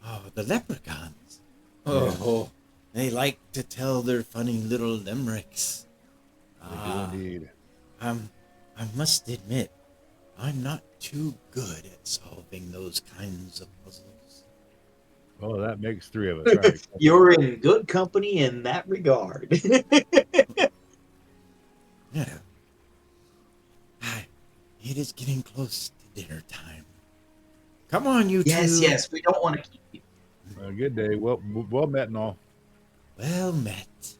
Oh, the leprechauns. Oh, they like to tell their funny little limericks. They do indeed. I must admit, I'm not too good at solving those kinds of puzzles. Oh, that makes 3 of us, right? You're in good company in that regard. Yeah. It is getting close to dinner time. Come on, you two. Yes, we don't want to keep you. Good day. Well met and all. Well met.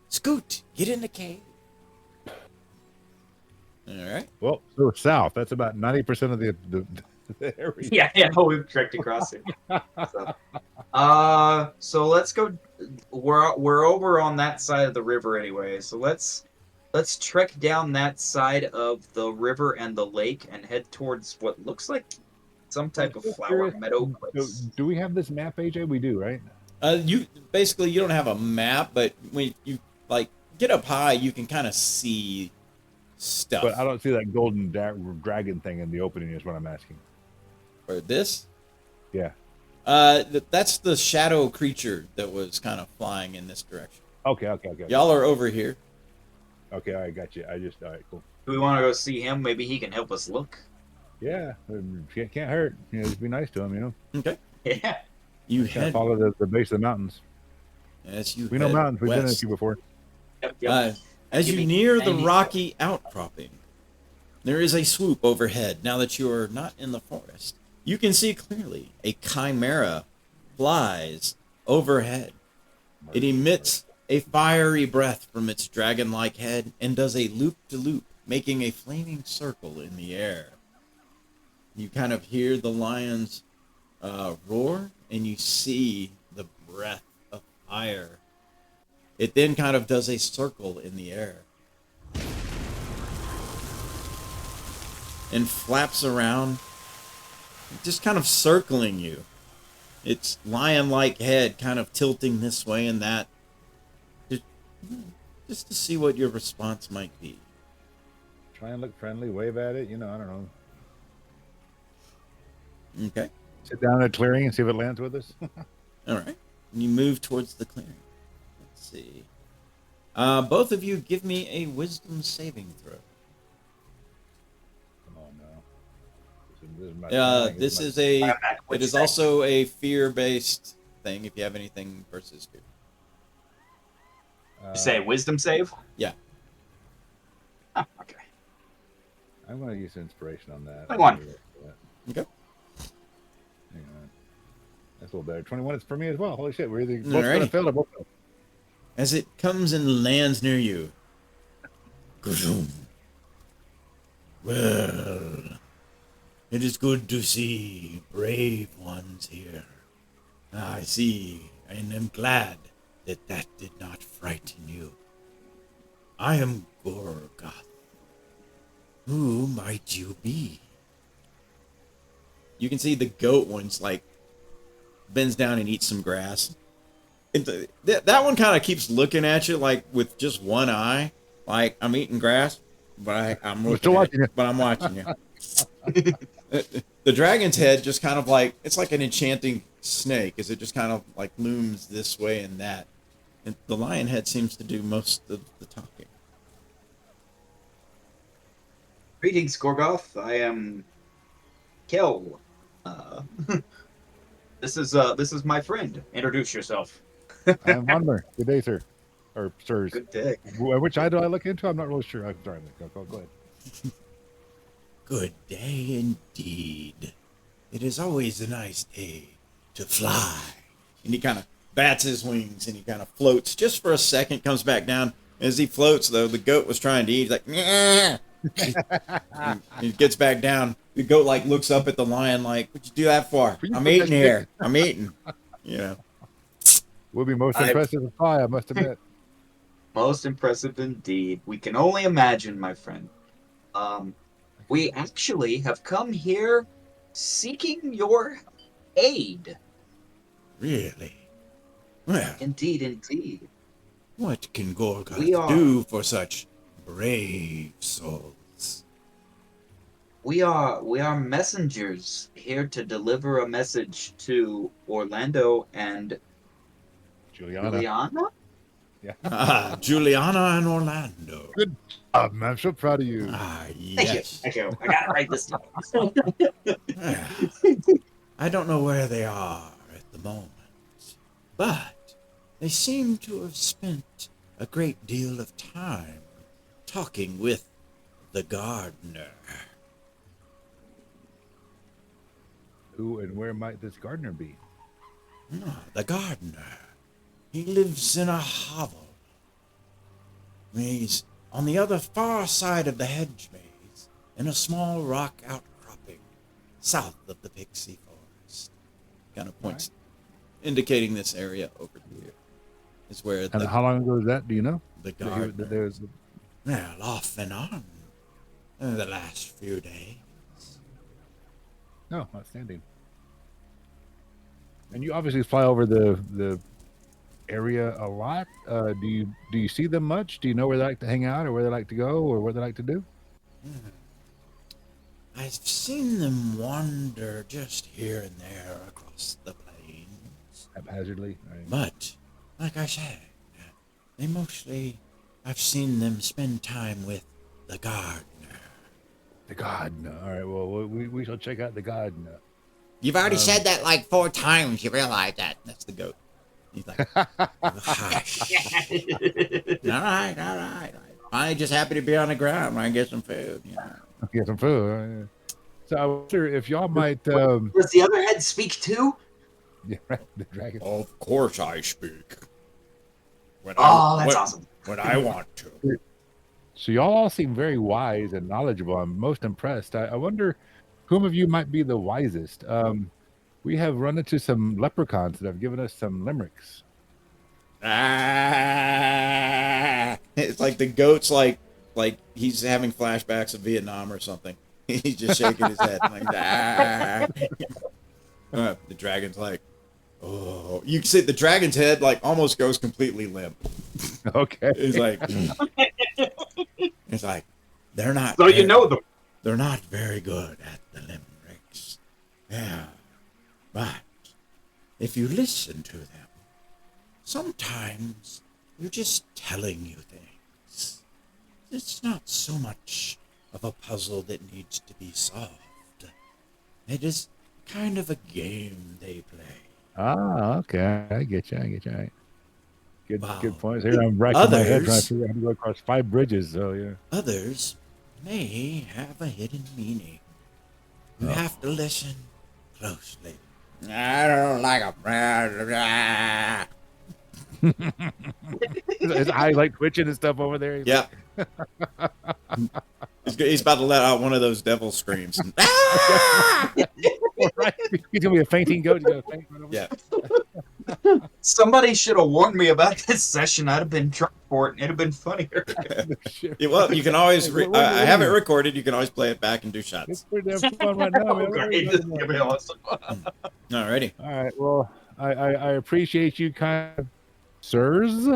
Scoot, get in the cave. All right. Well, so south. That's about 90% of the area. Yeah, we've trekked across it. So let's go. We're over on that side of the river anyway. So let's trek down that side of the river and the lake and head towards what looks like some type of flower meadow place. So, do we have this map, AJ? We do, right? You don't have a map, but when you like get up high, you can kind of see stuff. But I don't see that golden dragon thing in the opening. Is what I'm asking. Or this? Yeah. That's the shadow creature that was kind of flying in this direction. Okay. Y'all are over here. Okay, I got you. All right, cool. Do we want to go see him? Maybe he can help us look. Yeah, can't hurt. Just be nice to him. Okay. Yeah. You Gotta follow the base of the mountains. We know mountains. We've been in a few before. Yep. As you near the rocky outcropping, there is a swoop overhead. Now that you are not in the forest, you can see clearly a chimera flies overhead. It emits a fiery breath from its dragon-like head and does a loop-to-loop, making a flaming circle in the air. You kind of hear the lion's roar, and you see the breath of fire. It then kind of does a circle in the air and flaps around, just kind of circling you. Its lion-like head kind of tilting this way and that, just to see what your response might be. Try and look friendly, wave at it. I don't know. Okay. Sit down in a clearing and see if it lands with us. All right. And you move towards the clearing. Let's see. Both of you give me a wisdom saving throw. Come on now. It is also a fear-based thing if you have anything versus fear. You say wisdom save? Yeah. Oh, okay. I'm going to use inspiration on that. 21. Okay. Hang on. That's a little better. 21 is for me as well. Holy shit. We're either both Alrighty. going to fail or both fail. As it comes and lands near you. Well, it is good to see brave ones here. I see, and am glad that did not frighten you. I am Gorgoth. Who might you be? You can see the goat one's like bends down and eats some grass. That one kind of keeps looking at you like with just one eye, like I'm eating grass, but I'm still watching you. But I'm watching you. The dragon's head just kind of like it's like an enchanting snake, as it just kind of like looms this way and that. And the lion head seems to do most of the talking. Greetings, Gorgoth. I am Kel. This is my friend. Introduce yourself. I am Wanmer. Good day, sir. Or sirs. Good day. Which eye do I look into? I'm not really sure. I'm sorry. Go ahead. Good day indeed. It is always a nice day to fly. And he kind of bats his wings and he kind of floats just for a second, comes back down. As he floats, though, the goat was trying to eat. He's like, "Nyeh," And he gets back down. The goat like looks up at the lion like, "What'd you do that for?" Will you "I'm put that eating stick- here. I'm eating." You know. Would be most I- impressive to fly, I must admit. Most impressive indeed. We can only imagine, my friend. We actually have come here seeking your aid. Really? Well, Indeed, indeed. what can We Gorgoth are- do for such brave souls? We are messengers here to deliver a message to Orlando and Juliana. Juliana. Ah, Juliana and Orlando. Good job, man. I'm so proud of you. Ah, Thank yes. you. Thank you. I gotta write this down. Well, I don't know where they are at the moment, but they seem to have spent a great deal of time talking with the gardener. Who and where might this gardener be? Ah, the gardener. He lives in a hovel. He's on the other far side of the hedge maze, in a small rock outcropping south of the Pixie Forest. Kind of points, indicating this area over here is where And how long ago was that? Do you know? the That gardener. there's Well, off and on the last few days. no outstanding. And you obviously fly over the area a lot. Do you see them much? Do you know where they like to hang out, or where they like to go, or what they like to do? I've seen them wander just here and there across the plains. Haphazardly. Right. But, like I said, they mostly, I've seen them spend time with the gardener. The gardener. All right. Well, we shall check out the gardener. You've already said that like 4 times. You realize that? That's the goat. He's like, hush. All right. I'm just happy to be on the ground when I get some food. You know. Get some food. Yeah. So I wonder if y'all might. Does the other head speak too? Yeah, right, the dragon. Of course I speak. When That's awesome. When I want to. So y'all all seem very wise and knowledgeable. I'm most impressed. I wonder whom of you might be the wisest. We have run into some leprechauns that have given us some limericks. Ah! It's like the goat's like he's having flashbacks of Vietnam or something. He's just shaking his head like ah. The dragon's like, oh, you can see the dragon's head like almost goes completely limp. Okay. It's like they're not. So you know them. They're not very good at the limericks. Yeah, but if you listen to them, sometimes they're just telling you things. It's not so much of a puzzle that needs to be solved. It is kind of a game they play. Ah, okay. I get you. All right. Good, Wow. good points. Here I'm racking my head trying to Others- figure out how to go across 5 bridges. So yeah. Others may have a hidden meaning. You Oh. have to listen closely. I don't like a His eyes like twitching and stuff over there. Yep. He's about to let out one of those devil screams. Ah! Right. He's gonna be a fainting goat. He's gonna faint right over. Yeah. Somebody should have warned me about this session. I'd have been drunk for it, and it'd have been funnier. Shit. Yeah, well, you can always. What- I have it recorded. You can always play it back and do It's shots. pretty damn fun right now, man. Okay, this is gonna be awesome. Alrighty. All right. Well, I appreciate you, kind of, sirs.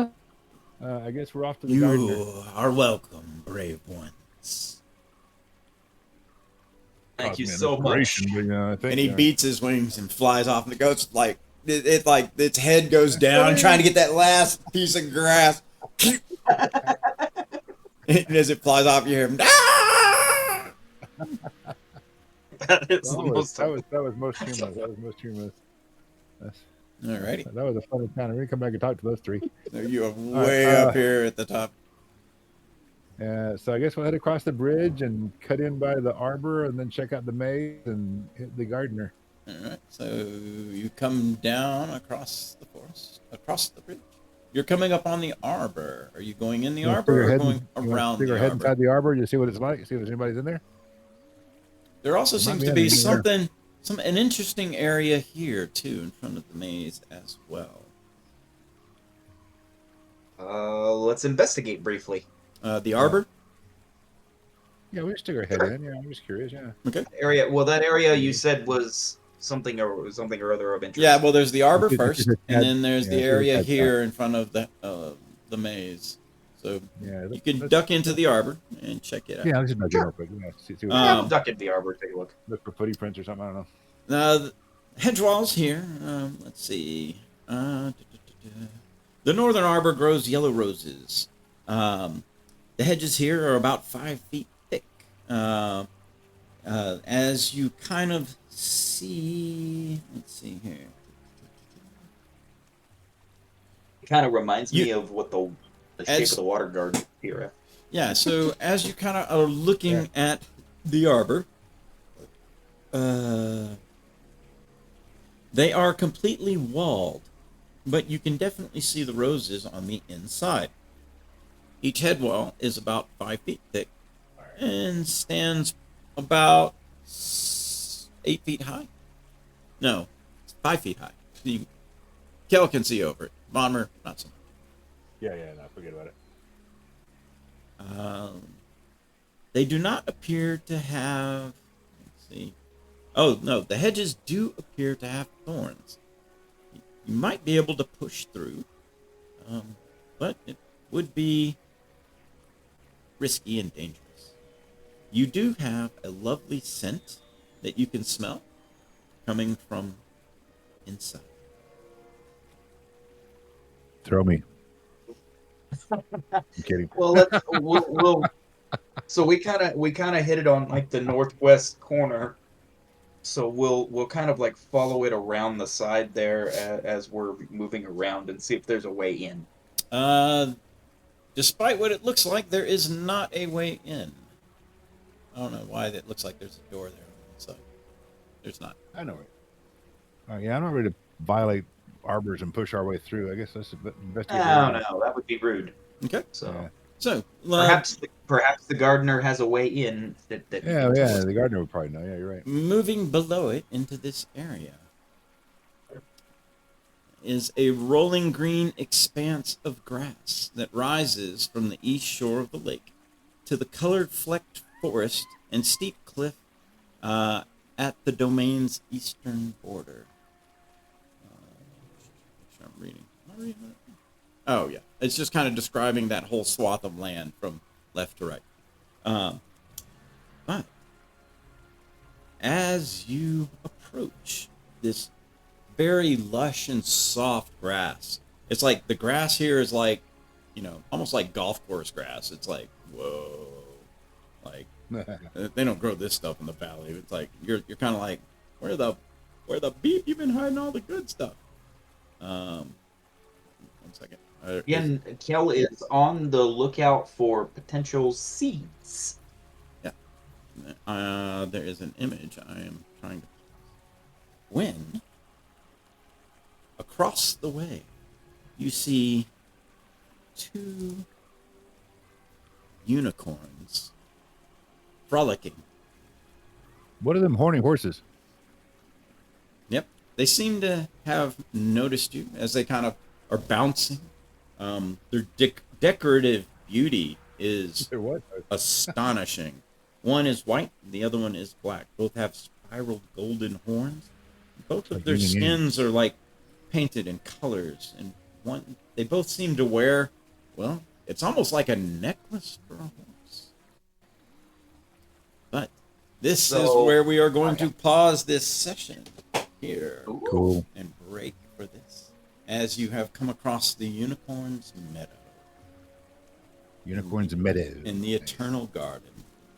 I guess we're off to the gardener. You are welcome, brave ones. Thank you Man, so much. inspiration, but, I think, And he beats his wings and flies off, and the goat's like, it like its head goes down, trying to get that last piece of grass. And as it flies off, you hear him. Ah! That is That the was, most. that was most humorous. That was most humorous. Alrighty. That was a fun encounter. We can come back and talk to those 3. You are way up here at the top. So I guess we'll head across the bridge and cut in by the arbor, and then check out the maze and hit the gardener. Alright, so you come down across the forest, across the bridge. You're coming up on the arbor. Are you going in the You wanna arbor or stick our going head in- around stick the our head arbor? inside the arbor, just see what it's like, see if there's anybody's in there. There also There might seems be to be anything there. an interesting area here too, in front of the maze as well. Let's investigate briefly. The arbor. Yeah, we just stick our head in. Yeah, I'm just curious. Yeah. Okay. Area. Well, that area you said was something or other of interest. Yeah. Well, there's the arbor It's first, a and tad- then there's yeah, the it's a area tad here in front of the maze. So Yeah. you can duck into the arbor and check it out. Yeah, let's just duck in Sure. real quick. Yeah, see what Yeah, we'll duck into the arbor. Take a look. look for footy prints or something. I don't know. The hedge walls here. Let's see. The northern arbor grows yellow roses. The hedges here are about 5 feet thick. As you kind of see, let's see here. It kind of reminds me of what the shape As- of the water garden here. Yeah, so as you kind of are looking at the arbor, they are completely walled, but you can definitely see the roses on the inside. Each head wall is about 5 feet thick and stands about 8 feet high. No, it's 5 feet high. Kel can see over it. Bonmer, not so much. Yeah, no, forget about it. They do not appear to have. Let's see. Oh no, the hedges do appear to have thorns. You might be able to push through, but it would be risky and dangerous. You do have a lovely scent that you can smell coming from inside. Throw me. I'm kidding. Well, we'll so we kind of hit it on like the northwest corner. So we'll kind of like follow it around the side there as we're moving around and see if there's a way in. Despite what it looks like, there is not a way in. I don't know why it looks like there's a door there on the side. There's not. I know it. Yeah, I'm not ready to violate arbors and push our way through. I guess let's investigate. No, that would be rude. Okay. So Yeah. So perhaps the gardener has a way in that. Yeah, the gardener would probably know. Yeah, you're right. moving below it into this area is a rolling green expanse of grass that rises from the east shore of the lake to the colored flecked forest and steep cliff at the domain's eastern border. I'm reading. Am I reading that? Oh, yeah. It's just kind of describing that whole swath of land from left to right. But as you approach this very lush and soft grass, it's like the grass here is like, almost like golf course grass. It's like, whoa. Like, they don't grow this stuff in the valley. It's like, you're kind of like, where the beef you've been hiding all the good stuff? 1 second. Again, Kel is on the lookout for potential seeds. There is an image I am trying to. When across the way, you see 2 unicorns frolicking. What are them horny horses? Yep, they seem to have noticed you as they kind of are bouncing. Their decorative beauty is They're what? astonishing. One is white, the other one is black. Both have spiraled golden horns. Both of Like their yin and yang. skins are like painted in colors, and they both seem to wear, well, it's almost like a necklace for a horse. But this is where we are going to pause this session here Cool. and break for this, as you have come across the Unicorn's Meadow Unicorns and meadows. in the Eternal Garden.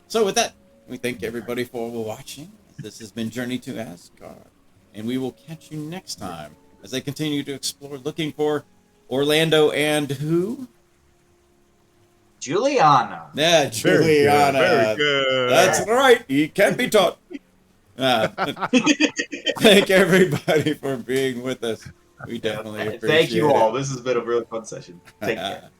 So with that, we thank everybody for watching. This has been Journey to Asgard, and we will catch you next time as I continue to explore, looking for Orlando and who? Juliana. Yeah, Juliana. Very good. That's right. He can be taught. Thank everybody for being with us. We definitely appreciate Thank you it. all. This has been a really fun session. Take care.